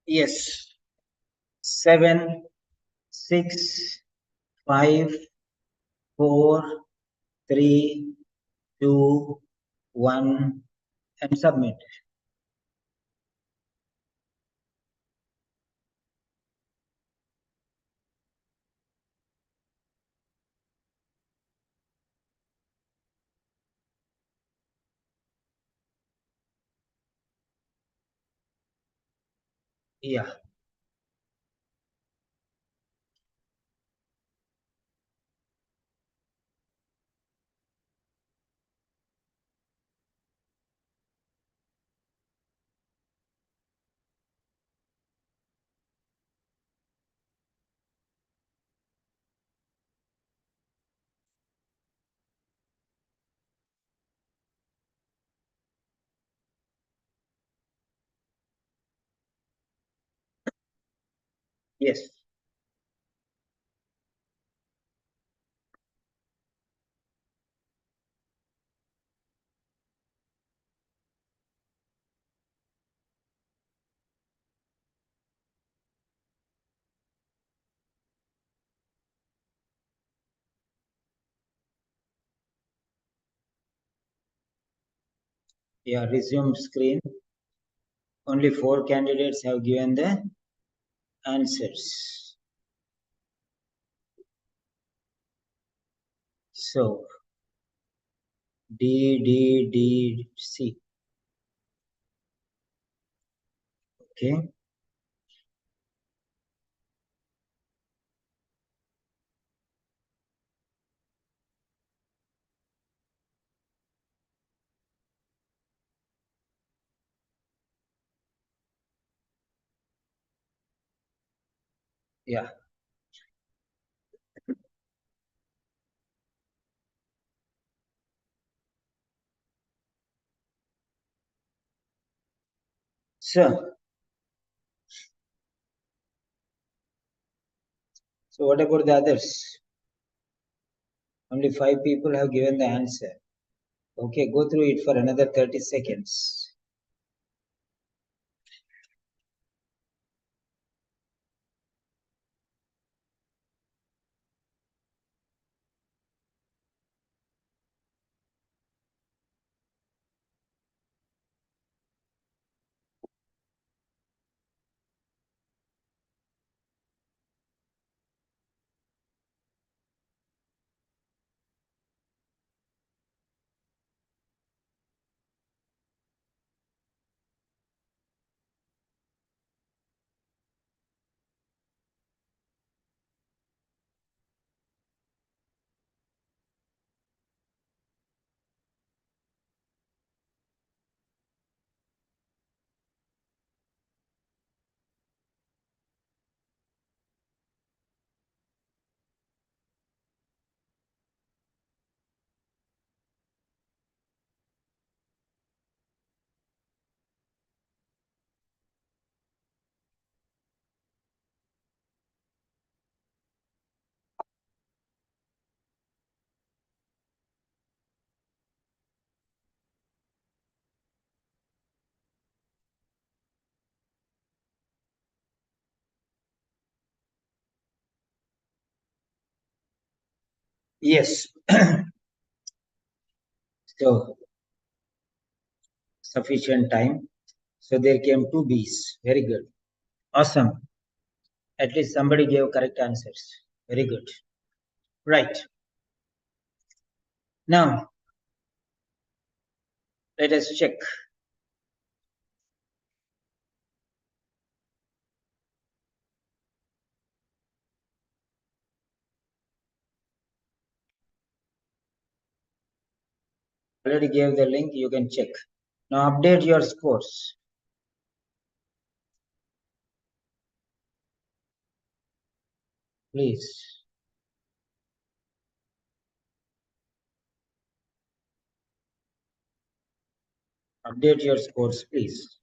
Yes. 7, 6, 5, 4, 3, 2, 1, and submit. Yeah. Yes. Yeah. Resume screen. Only 4 candidates have given the answers. So D, D, D, C. Okay. Yeah. So what about the others? Only 5 people have given the answer. Okay, go through it for another 30 seconds. Yes. So sufficient time. So there came two B's. Very good. Awesome. At least somebody gave correct answers. Very good. Right. Now, let us check. Already gave the link. You can check. Now update your scores. Please. Update your scores, please.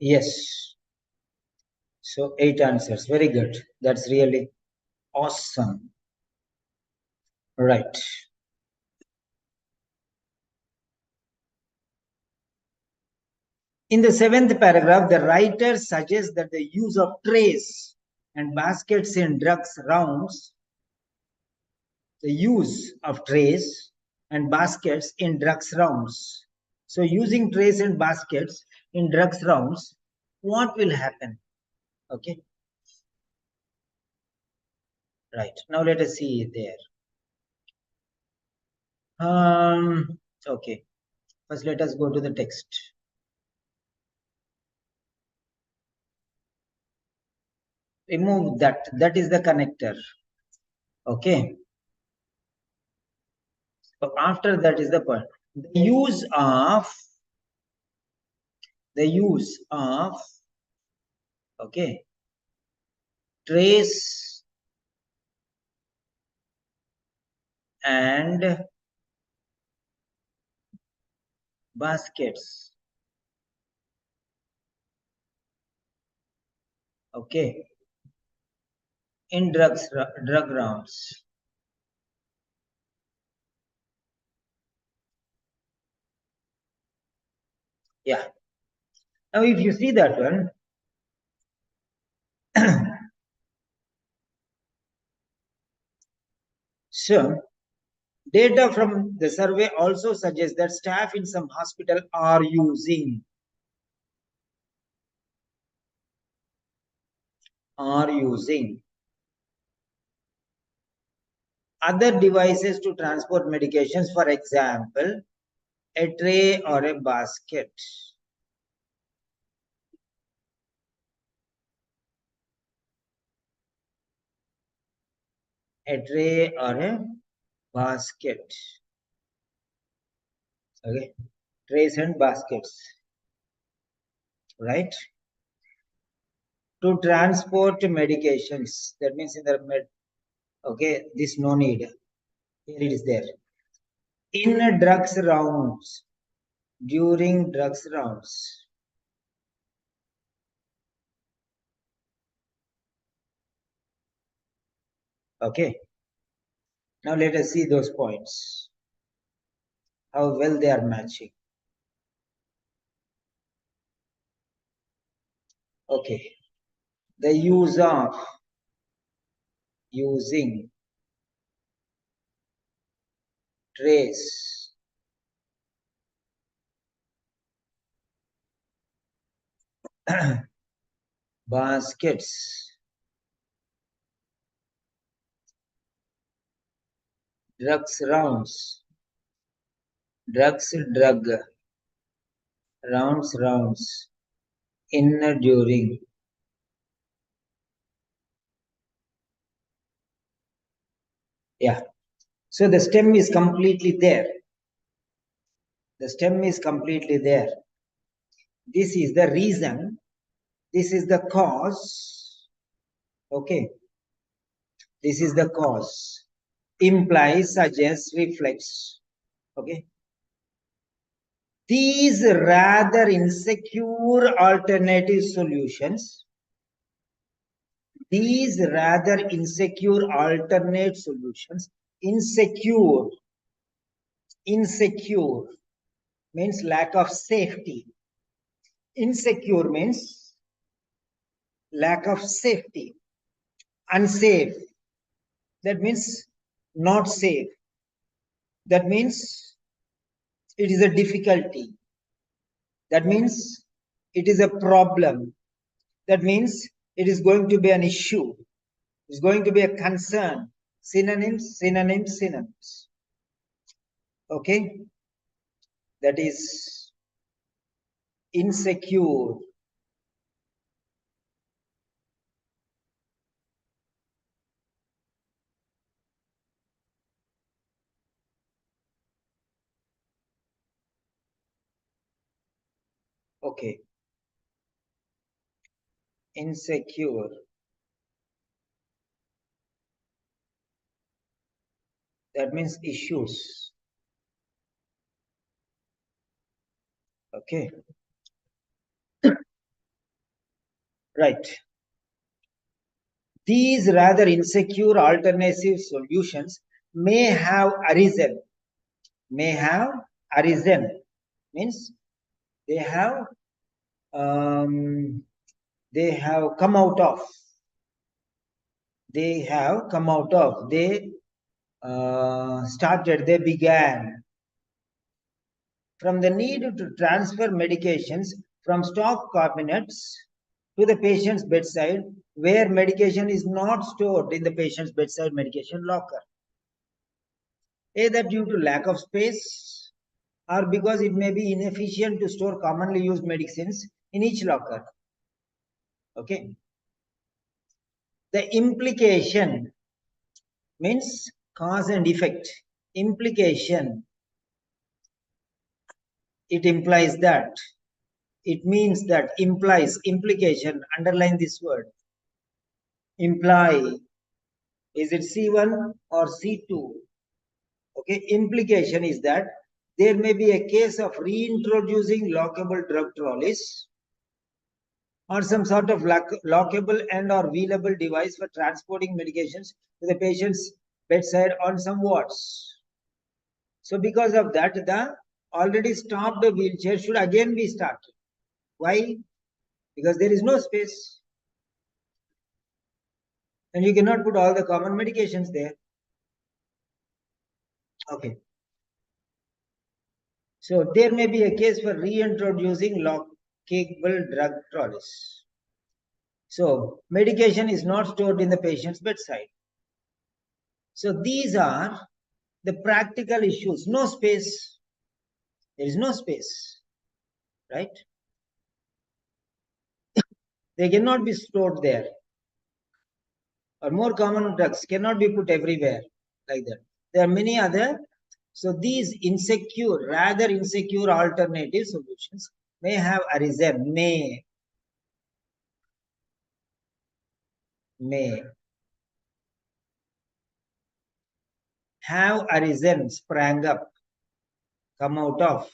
Yes. So 8 answers. Very good. That's really awesome. Right. In the 7th paragraph, the writer suggests that the use of trays and baskets in drugs rounds, the use of trays and baskets in drugs rounds. So using trays and baskets in drugs rounds, what will happen? Okay. Right. Now let us see there. Okay. First, let us go to the text. Remove that. That is the connector. Okay. So after that is the point. The use of okay trays and baskets. Okay. In drug rounds. Yeah. Now if you see that one, so data from the survey also suggests that staff in some hospital are using other devices to transport medications, for example, a tray or a basket. A tray or a basket. Okay, trays and baskets, right? To transport medications. That means in the med. Okay, this no need. Here it is there. in drugs rounds, during drugs rounds. Okay. Now let us see those points, how well they are matching. Okay. The use of, using, trace, baskets, drugs rounds, drugs drug, rounds, in during. Yeah. So the stem is completely there. The stem is completely there. This is the reason. This is the cause. Okay. This is the cause. Implies, suggests, reflects. Okay. These rather insecure alternative solutions, insecure means lack of safety. Insecure means lack of safety. Unsafe, that means not safe. That means it is a difficulty. That means it is a problem. That means it is going to be an issue. It's going to be a concern. Synonyms, synonyms, synonyms. Okay? That is insecure. Okay. Insecure. That means issues. Okay. Right. These rather insecure alternative solutions may have arisen. May have arisen means they have come out of. They have come out of. They started. They began from the need to transfer medications from stock cabinets to the patient's bedside, where medication is not stored in the patient's bedside medication locker, either due to lack of space or because it may be inefficient to store commonly used medicines in each locker. Okay. The implication means cause and effect. Implication, it implies that. It means that, implies, implication, underline this word. Imply, is it C1 or C2? Okay, implication is that there may be a case of reintroducing lockable drug trolleys or some sort of lockable and or wheelable device for transporting medications to the patient's bedside on some wards. So because of that, the already stopped wheelchair should again be started. Why? Because there is no space. And you cannot put all the common medications there. Okay. So there may be a case for reintroducing lockable drug trolleys. So medication is not stored in the patient's bedside. So these are the practical issues. No space. There is no space, right? They cannot be stored there. Or more common drugs cannot be put everywhere like that. There are many other. So these insecure, rather insecure alternative solutions may have arisen, may have arisen, sprang up come out of,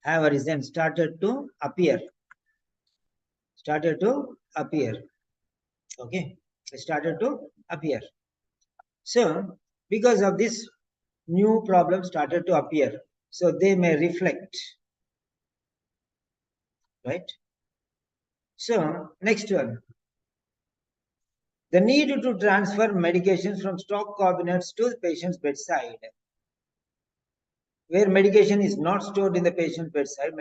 have arisen, started to appear. Okay, it started to appear. So because of this, new problem started to appear, so they may reflect, right? So next one, the need to transfer medications from stock cabinets to the patient's bedside, where medication is not stored in the patient's bedside,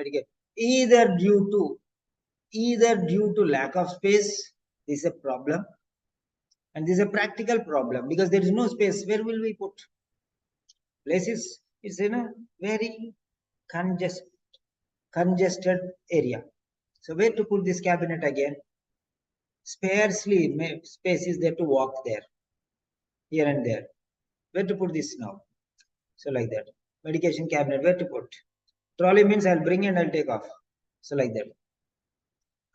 either due to lack of space. This is a problem, and this is a practical problem because there is no space. Where will we put? Places is in a very congested area. So where to put this cabinet again? Sparsely space is there to walk there, here and there. Where to put this now? So like that. Medication cabinet, where to put? Trolley means I'll bring and I'll take off. So like that.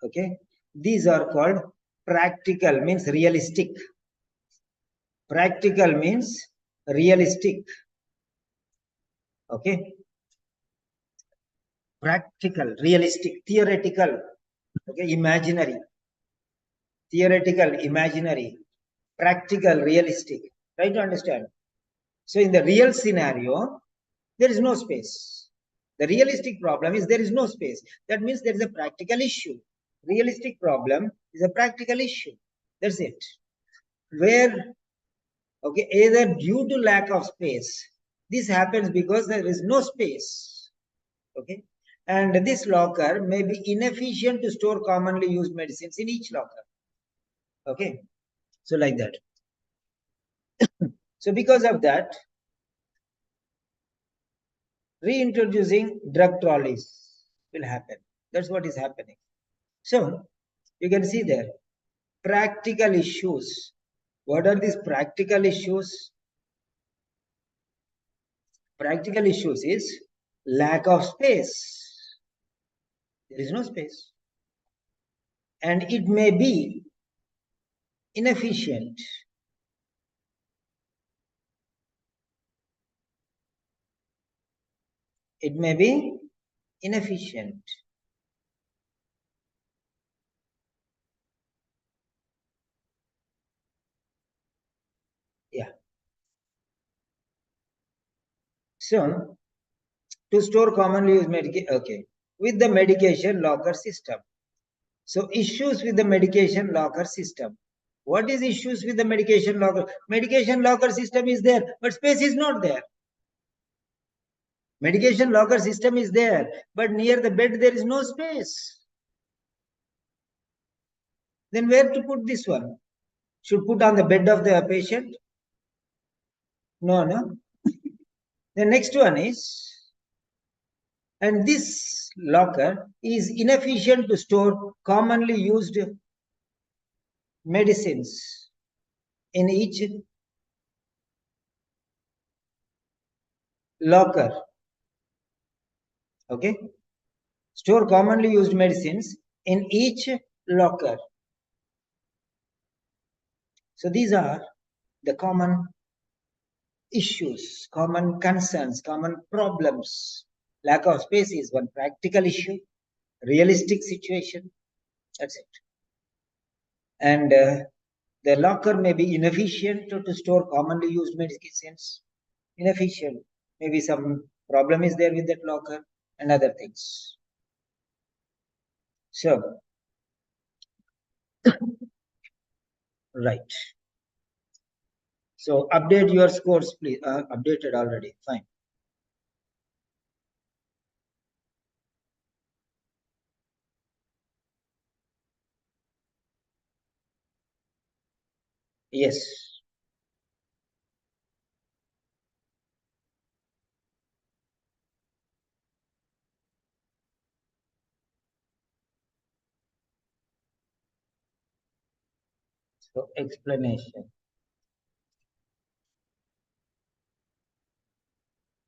Okay. These are called practical, means realistic. Practical means realistic. Okay. Practical, realistic, theoretical, okay, imaginary. Theoretical, imaginary, practical, realistic. Try to understand. So in the real scenario, there is no space. The realistic problem is there is no space. That means there is a practical issue. Realistic problem is a practical issue. That's it. Where, okay, either due to lack of space, this happens because there is no space. Okay. And this locker may be inefficient to store commonly used medicines in each locker. Okay. So like that. So because of that, reintroducing drug trolleys will happen. That's what is happening. So you can see there, practical issues. What are these practical issues? Practical issues is lack of space. There is no space. And it may be inefficient. It may be inefficient. Yeah. So to store commonly used medication, okay, with the medication locker system. So issues with the medication locker system. What is issues with the medication locker? Medication locker system is there, but space is not there. Medication locker system is there, but near the bed there is no space. Then where to put this one? Should put on the bed of the patient? No. The next one is, and this locker is inefficient to store commonly used medicines in each locker. Okay. Store commonly used medicines in each locker. So these are the common issues, common concerns, common problems. Lack of space is one practical issue, realistic situation. That's it. And the locker may be inefficient to store commonly used medicines. Inefficient. Maybe some problem is there with that locker and other things. So, right. So update your scores, please. Updated already. Fine. Yes. So explanation.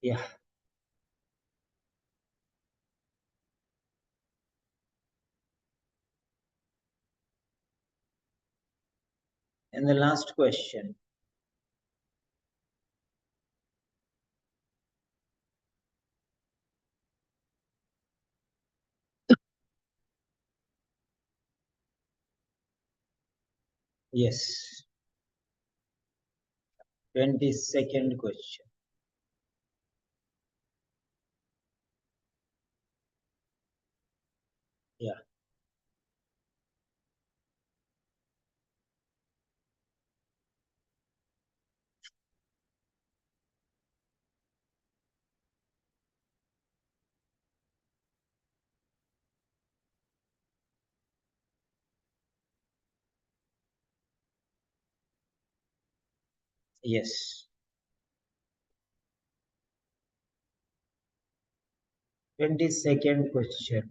Yeah. And the last question. Yes. 22nd question. Yeah. Yes. 22nd question.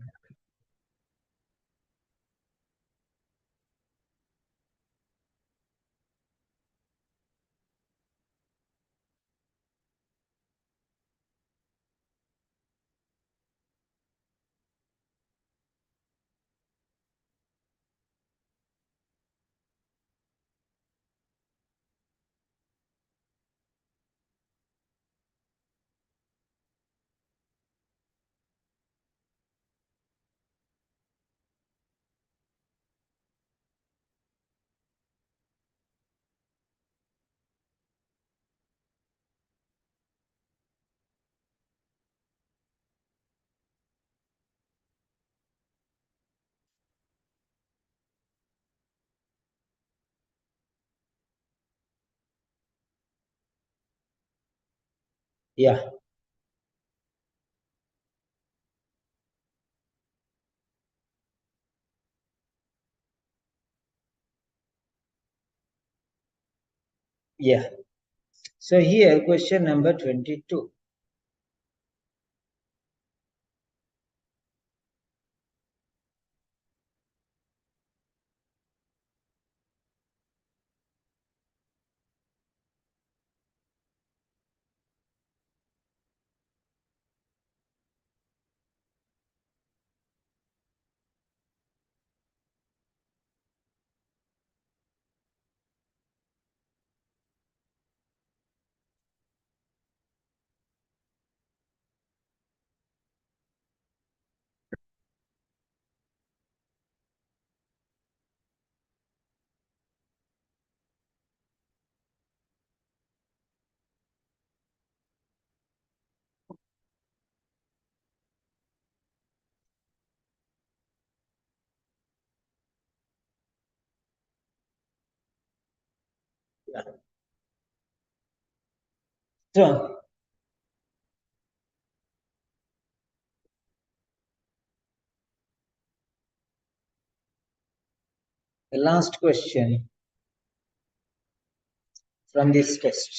Yeah. Yeah. So here, question number 22. Yeah. So the last question from this test.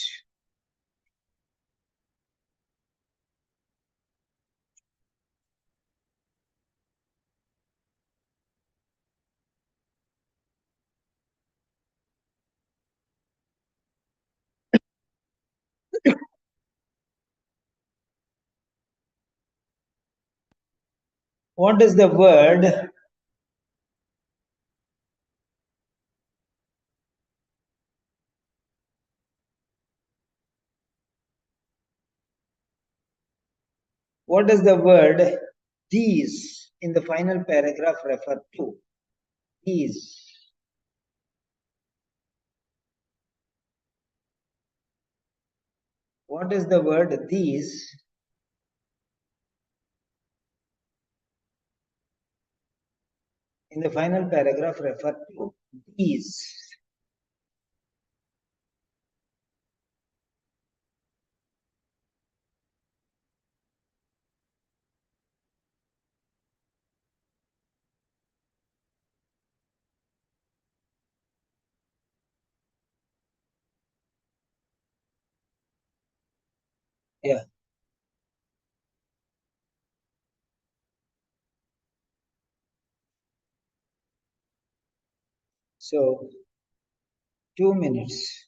What is the word what does the word these in the final paragraph refer to? These. What is the word these in the final paragraph refer to? These. Yeah. So 2 minutes.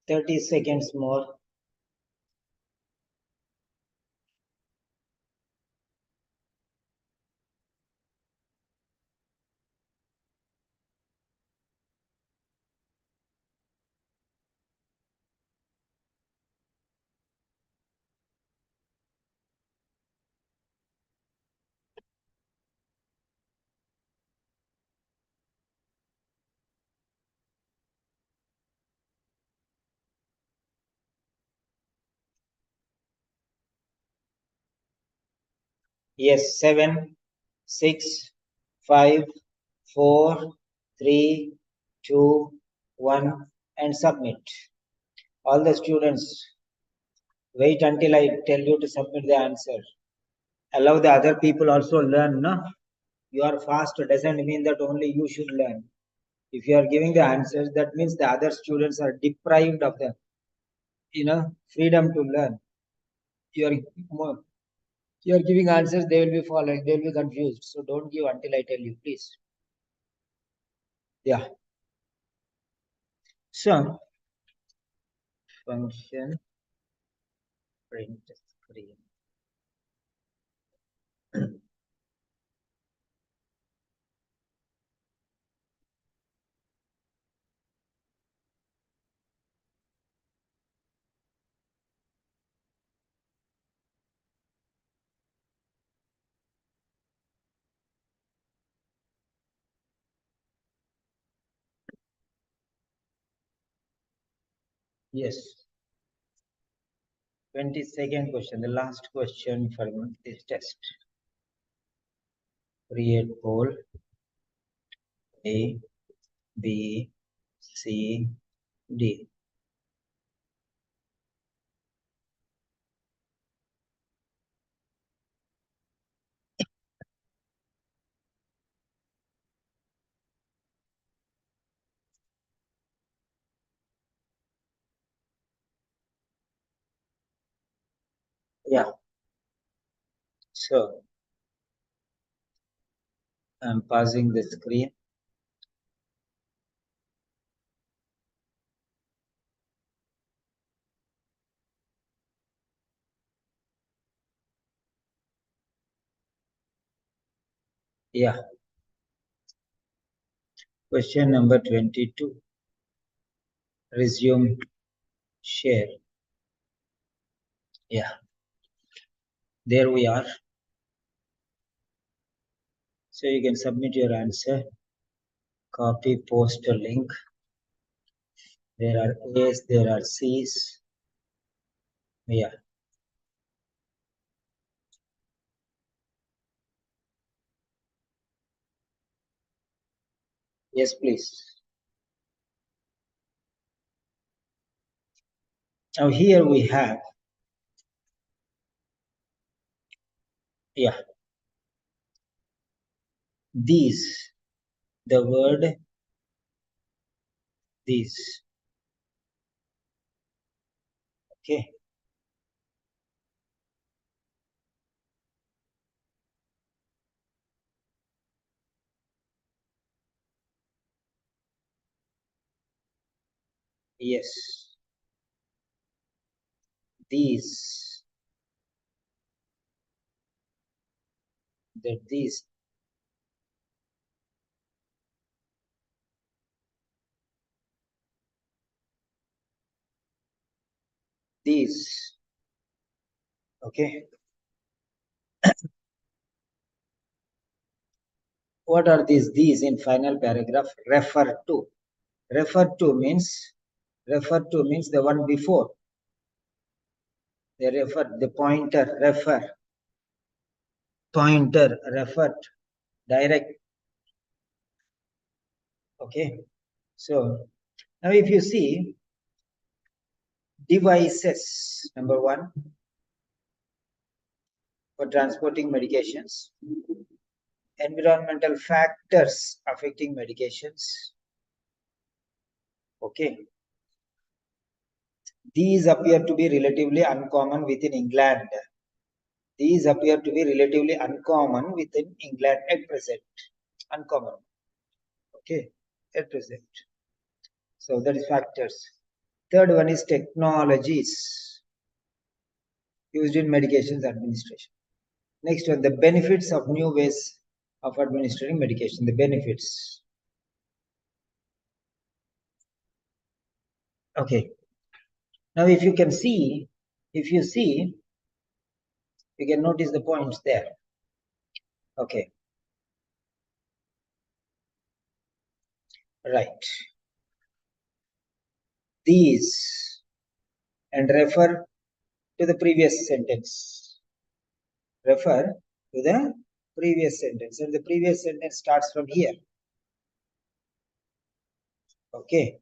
30 seconds more. Yes, 7, 6, 5, 4, 3, 2, 1, and submit. All the students, wait until I tell you to submit the answer. Allow the other people also learn. No? You are fast doesn't mean that only you should learn. If you are giving the answers, that means the other students are deprived of the freedom to learn. You are you are giving answers, they will be following, they will be confused. So don't give until I tell you, please. Yeah. So function print screen. Yes. 22nd question, the last question for this test. Create poll A, B, C, D. Yeah. So I'm pausing the screen. Yeah. Question number 22. Resume share. Yeah. There we are. So you can submit your answer. Copy, post a link. There are A's, there are C's. Yeah. Yes, please. Now here we have, yeah, these, the word these. Okay. Yes. These, these. These. Okay. What are these? These in final paragraph refer to. Refer to means the one before. They refer, the pointer, refer. Pointer, refer, direct. Okay. So now if you see devices, number 1, for transporting medications, environmental factors affecting medications. Okay. These appear to be relatively uncommon within England. These appear to be relatively uncommon within England at present. Uncommon. Okay. At present. So that is factors. Third one is technologies used in medications administration. Next one, the benefits of new ways of administering medication. The benefits. Okay. Now, if you see, you can notice the points there. Okay. Right. These, and refer to the previous sentence. Refer to the previous sentence, and the previous sentence starts from here. Okay.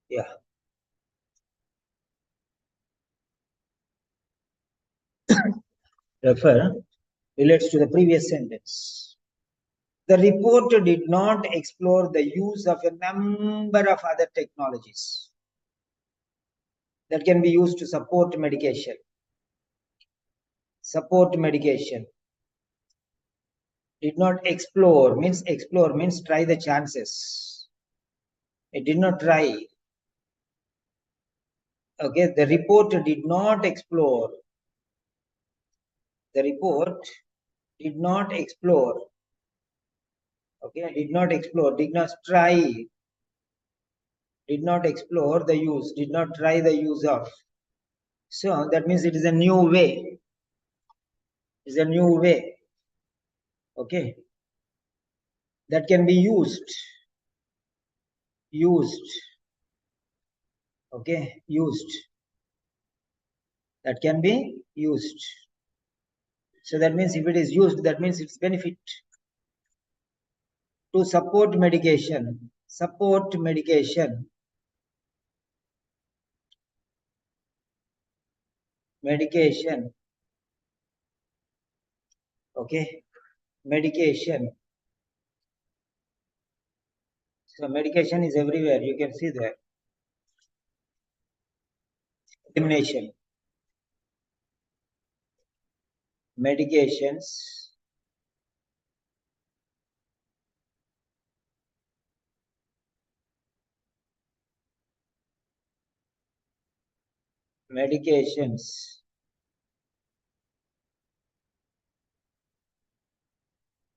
Yeah. Refer relates to the previous sentence. The report did not explore the use of a number of other technologies that can be used to support medication. Support medication. Did not explore means try the chances. It did not try. Okay, the report did not explore. The report did not explore. Okay, did not explore, did not try, did not explore the use, did not try the use of. So that means it is a new way. It is a new way. Okay, that can be used. Okay, used. That can be used. So that means if it is used, that means it's benefit. To support medication. Support medication. Medication. Okay, medication. So medication is everywhere. You can see there. Elimination. Medications. Medications.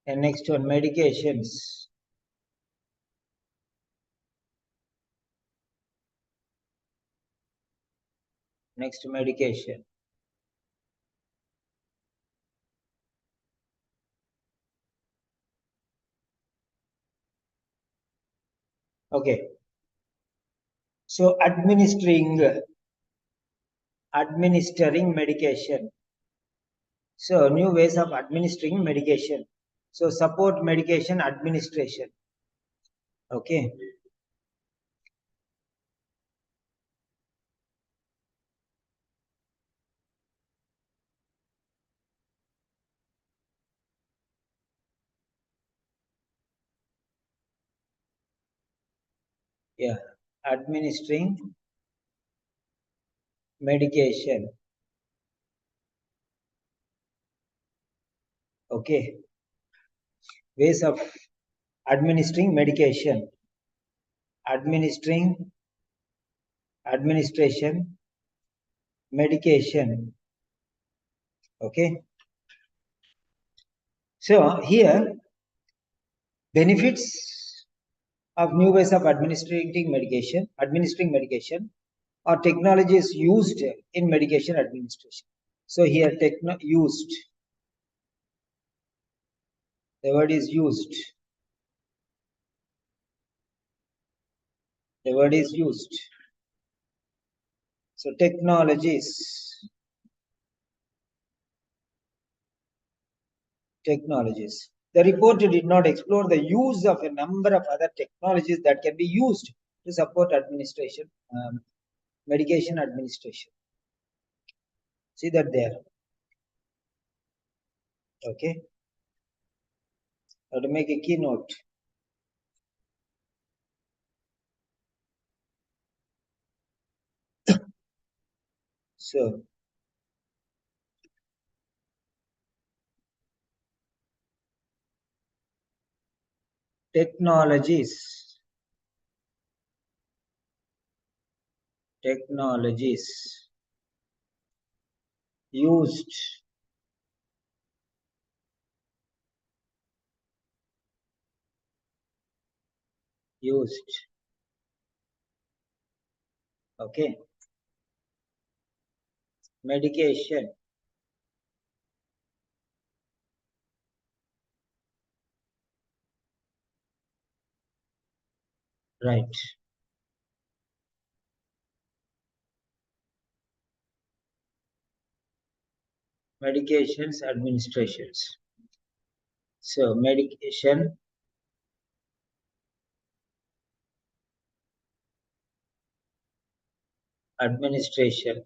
And next one, medications. Next, medication. Okay. So administering medication. So new ways of administering medication. So support medication administration. Okay. Yeah. Administering medication. Okay. Ways of administering medication. Administration medication. Okay. So here, benefits of new ways of administering medication, or technologies used in medication administration. So here, used. The word is used. The word is used. So technologies. The report did not explore the use of a number of other technologies that can be used to support administration, medication administration. See that there. Okay. How to make a keynote. So Technologies used okay, medication, right, medications administrations. So medication administration.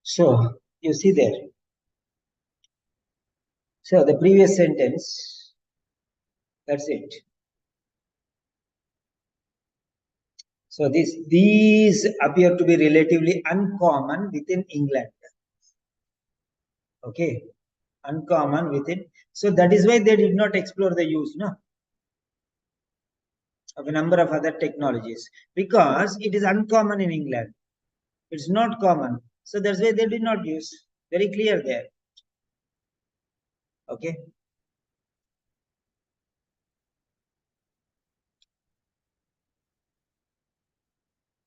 So you see there. So the previous sentence, that's it. So these appear to be relatively uncommon within England. Okay, uncommon within. So that is why they did not explore the use, no, of a number of other technologies, because it is uncommon in England. It's not common. So that's why they did not use. Very clear there. Okay.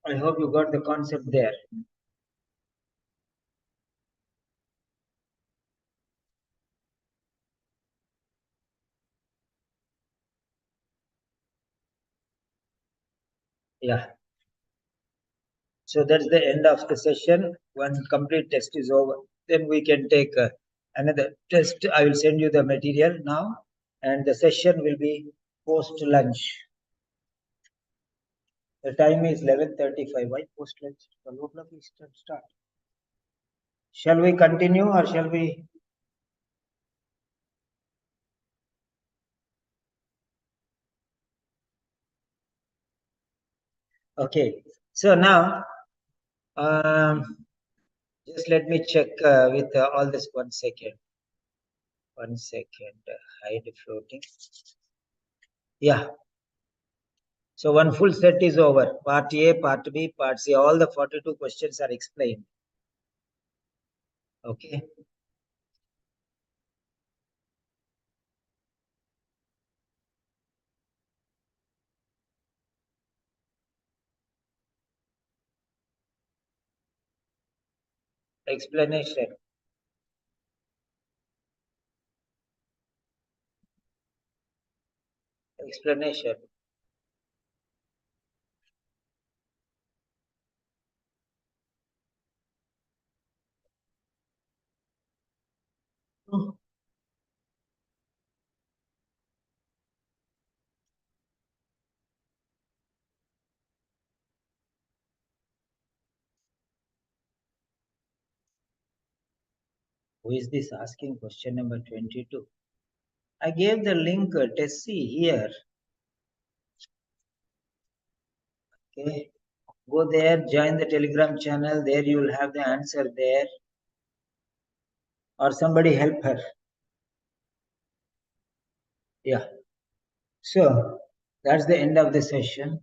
I hope you got the concept there. Yeah. So that's the end of the session. One complete test is over. Then we can take another test. I will send you the material now, and the session will be post lunch. The time is 11:35. Why post lunch? 12 o'clock we start. Shall we continue or shall we? Okay. So now, just let me check with all this 1 second. 1 second. Hide floating. Yeah. So one full set is over. Part A, Part B, Part C. All the 42 questions are explained. Okay. Explanation. Explanation. Oh. Who is this asking question number 22? I gave the link Tessie here. Okay. Go there, join the Telegram channel. There you will have the answer there. Or somebody help her. Yeah. So that's the end of the session.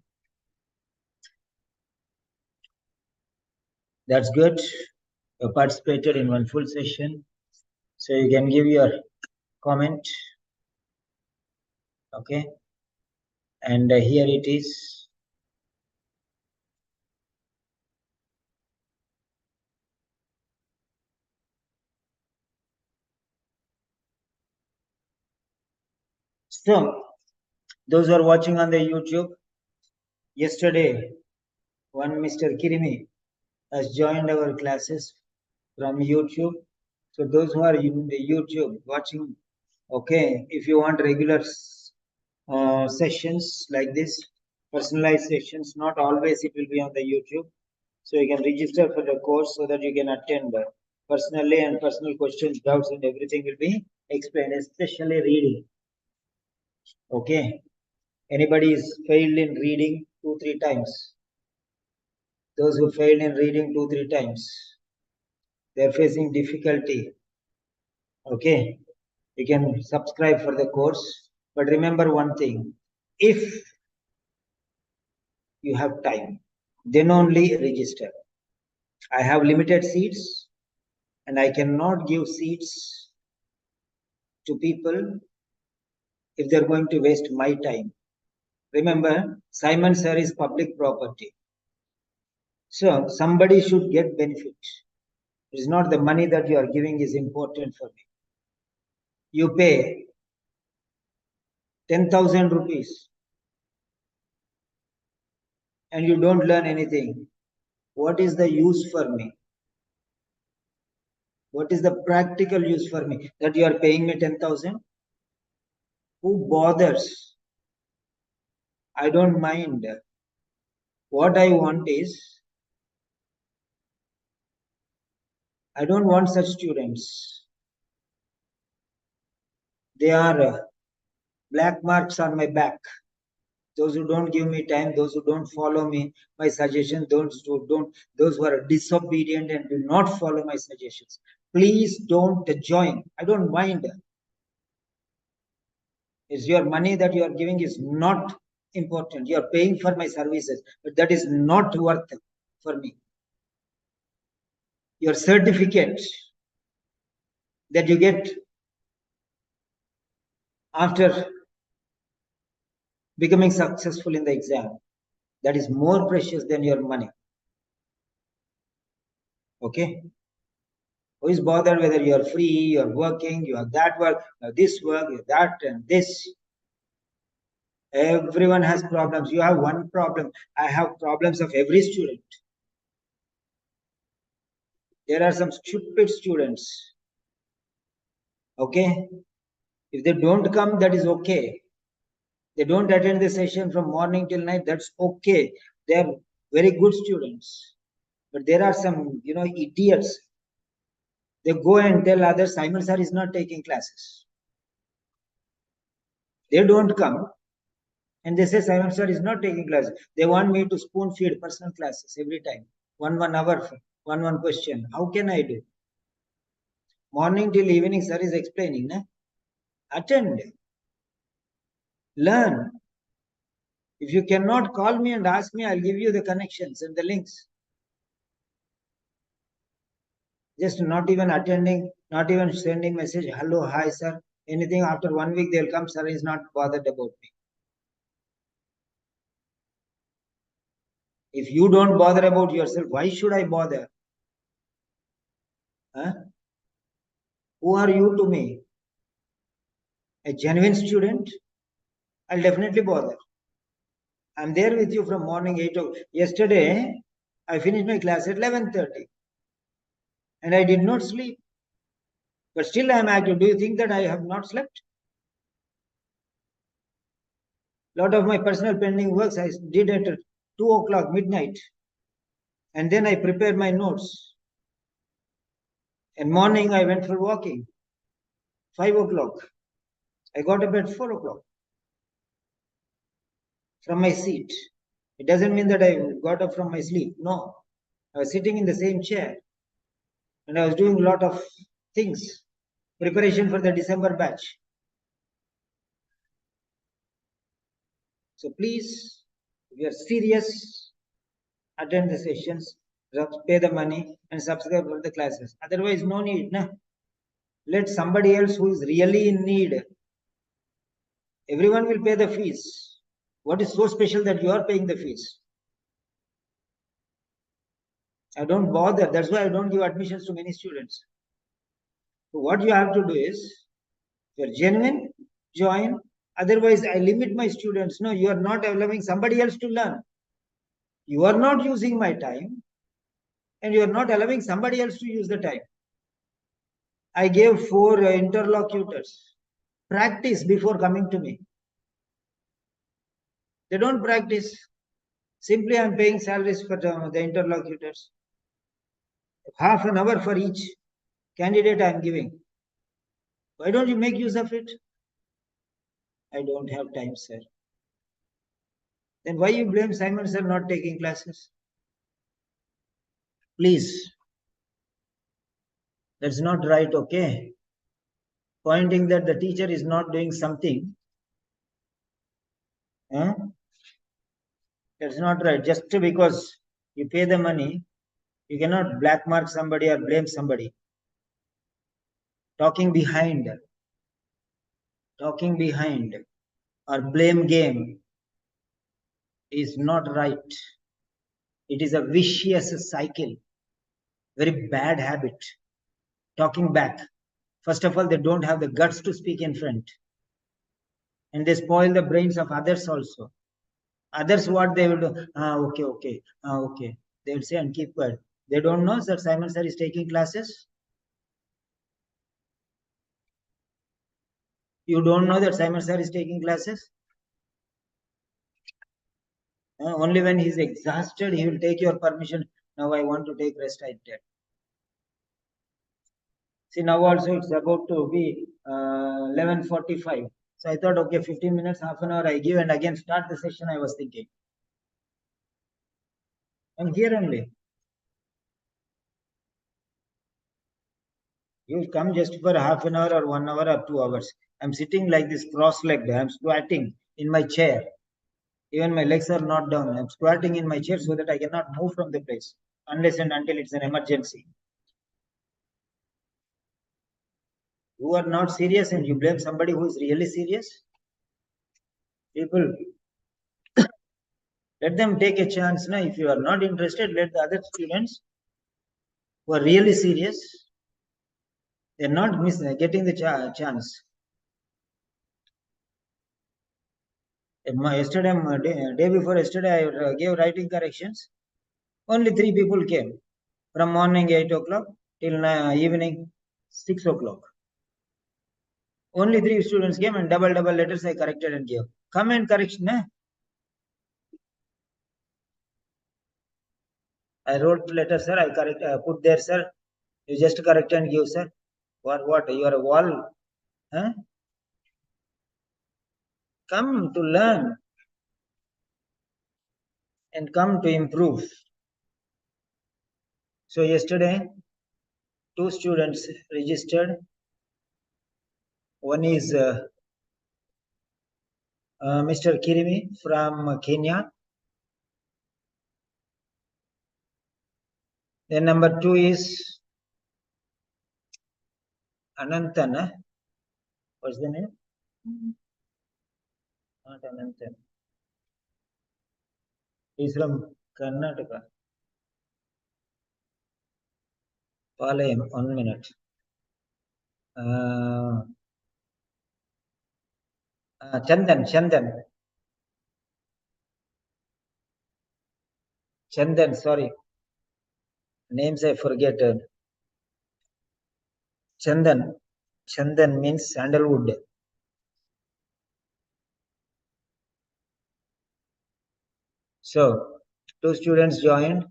That's good. You participated in one full session. So you can give your comment. Okay. And here it is. So those who are watching on the YouTube, yesterday one Mr. Kirimi has joined our classes from YouTube. So those who are in the YouTube watching, okay, if you want regular sessions like this, personalized sessions, not always it will be on the YouTube. So you can register for the course so that you can attend personally, and personal questions, doubts and everything will be explained, especially reading. Okay. Anybody is failed in reading 2-3 times? Those who failed in reading 2-3 times, they are facing difficulty. Okay. You can subscribe for the course, but remember one thing, if you have time, then only register. I have limited seats and I cannot give seats to people if they're going to waste my time. Remember, Simon Sir is public property. So somebody should get benefit. It is not the money that you are giving is important for me. You pay 10,000 rupees and you don't learn anything. What is the use for me? What is the practical use for me that you are paying me 10,000? Who bothers? I don't mind. What I want is, I don't want such students. They are black marks on my back. Those who don't give me time, those who don't follow me, my suggestions, those who are disobedient and do not follow my suggestions. Please don't join. I don't mind. It's your money that you are giving is not important. You are paying for my services, but that is not worth for me. Your certificate that you get after becoming successful in the exam, that is more precious than your money. Okay? Who is bothered whether you are free, you are working, you have that work, you have this work, you have that and this? Everyone has problems. You have one problem. I have problems of every student. There are some stupid students. Okay? If they don't come, that is okay. They don't attend the session from morning till night, that's okay. They are very good students. But there are some, idiots. They go and tell others, Simon sir is not taking classes. They don't come and they say Simon sir is not taking classes. They want me to spoon feed personal classes every time. 1 hour, one question. How can I do? Morning till evening, sir is explaining. Na? Attend. Learn. If you cannot call me and ask me, I'll give you the connections and the links. Just not even attending, not even sending message, hello, hi, sir. Anything after 1 week, they'll come, sir is not bothered about me. If you don't bother about yourself, why should I bother? Huh? Who are you to me? A genuine student? I'll definitely bother. I'm there with you from morning 8 o'clock. Yesterday, I finished my class at 11:30 and I did not sleep. But still I am active. Do you think that I have not slept? A lot of my personal pending works I did at 2 o'clock midnight. And then I prepared my notes. And morning I went for walking. 5 o'clock. I got up at 4 o'clock from my seat. It doesn't mean that I got up from my sleep. No. I was sitting in the same chair. And I was doing a lot of things. Preparation for the December batch. So please, if you are serious, attend the sessions, pay the money and subscribe for the classes. Otherwise, no need. Nah? Let somebody else who is really in need. Everyone will pay the fees. What is so special that you are paying the fees? I don't bother. That's why I don't give admissions to many students. So what you have to do is, if you're genuine, join. Otherwise, I limit my students. No, you are not allowing somebody else to learn. You are not using my time and you are not allowing somebody else to use the time. I gave 4 interlocutors. Practice before coming to me. They don't practice. Simply I'm paying salaries for the interlocutors. Half an hour for each candidate I'm giving. Why don't you make use of it? I don't have time, sir. Then why you blame Simon sir not taking classes? Please. That's not right, okay? pointing that the teacher is not doing something, that's not right. Just because you pay the money, you cannot black mark somebody or blame somebody. Talking behind or blame game is not right. It is a vicious cycle, very bad habit. Talking back. First of all, they don't have the guts to speak in front. And they spoil the brains of others also. Others, what they will do? Okay. Okay. They will say and keep quiet. They don't know that Simon sir is taking classes. You don't know that Simon sir is taking classes? Only when he's exhausted, he will take your permission. Now I want to take rest, I did. See, now also it's about to be 11:45. So I thought, okay, 15 minutes, half an hour I give and again start the session, I was thinking. I'm here only. You come just for half an hour or 1 hour or 2 hours. I'm sitting like this cross-legged. I'm squatting in my chair. Even my legs are not down. I'm squatting in my chair so that I cannot move from the place unless and until it's an emergency. You are not serious and you blame somebody who is really serious? People, let them take a chance. Now, if you are not interested, let the other students who are really serious, they're not getting the chance. Yesterday, day before yesterday, I gave writing corrections. Only 3 people came from morning 8 o'clock till evening 6 o'clock. Only 3 students came and double letters I corrected and gave. Come and correction, eh? I wrote letter, sir. I put there, sir. You just correct and give, sir. What? You are a wall, huh? Come to learn and come to improve. So yesterday, 2 students registered. One is Mr. Kirimi from Kenya. Then number 2 is Anantan. What's the name? Not Anantan. He's from Karnataka. Palayam, 1 minute. Chandan, sorry. Names I forget. Chandan means sandalwood. So, 2 students joined.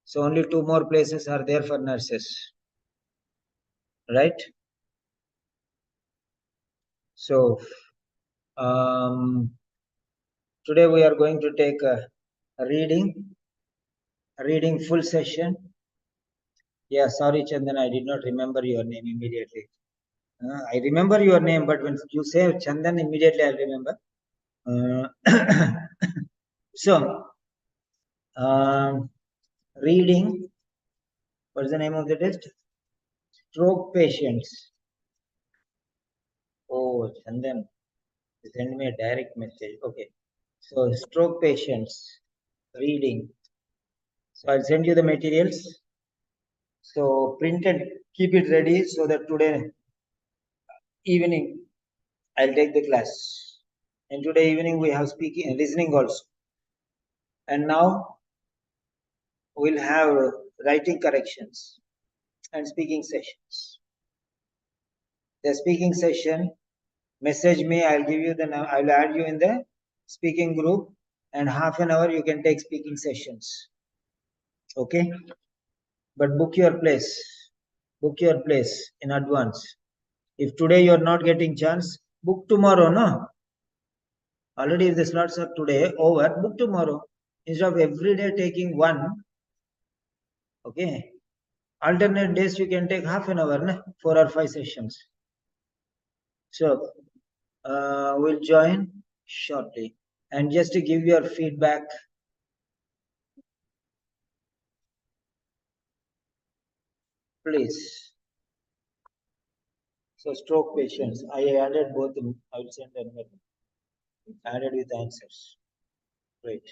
So only 2 more places are there for nurses. Right? So, today we are going to take a reading full session. Yeah, sorry Chandan, I did not remember your name immediately. I remember your name, but when you say Chandan, immediately I remember. So, reading, what is the name of the test? Stroke patients. Oh, Chandan, send me a direct message. Okay. So, stroke patients, reading. So, I'll send you the materials. So, print and keep it ready so that today evening I'll take the class. And today evening we have speaking and listening also. And now we'll have writing corrections and speaking sessions. The speaking session, message me, I'll give you I'll add you in the speaking group, and half an hour you can take speaking sessions. Okay? But book your place in advance. If today you're not getting chance, book tomorrow, no? Already if the slots are today over, book tomorrow. Instead of every day taking one, okay? Alternate days you can take half an hour, 4 or 5 sessions. So we'll join shortly. And just to give your feedback, please. So stroke patients, I added both. I will send an email. Added with answers. Great.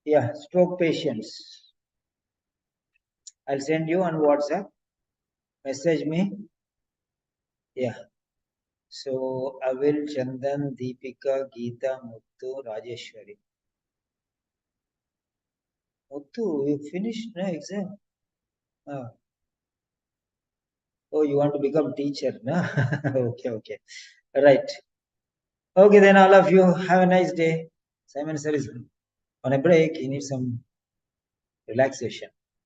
Yeah, stroke patients. I'll send you on WhatsApp. Message me. Yeah. So Avil, Chandan, Deepika, Geeta, Muthu, Rajeshwari. Muthu, you finished no exam? Ah. Oh, you want to become teacher, no? Okay, okay. Right. Okay, then all of you have a nice day. Simon sir is on a break. He needs some relaxation.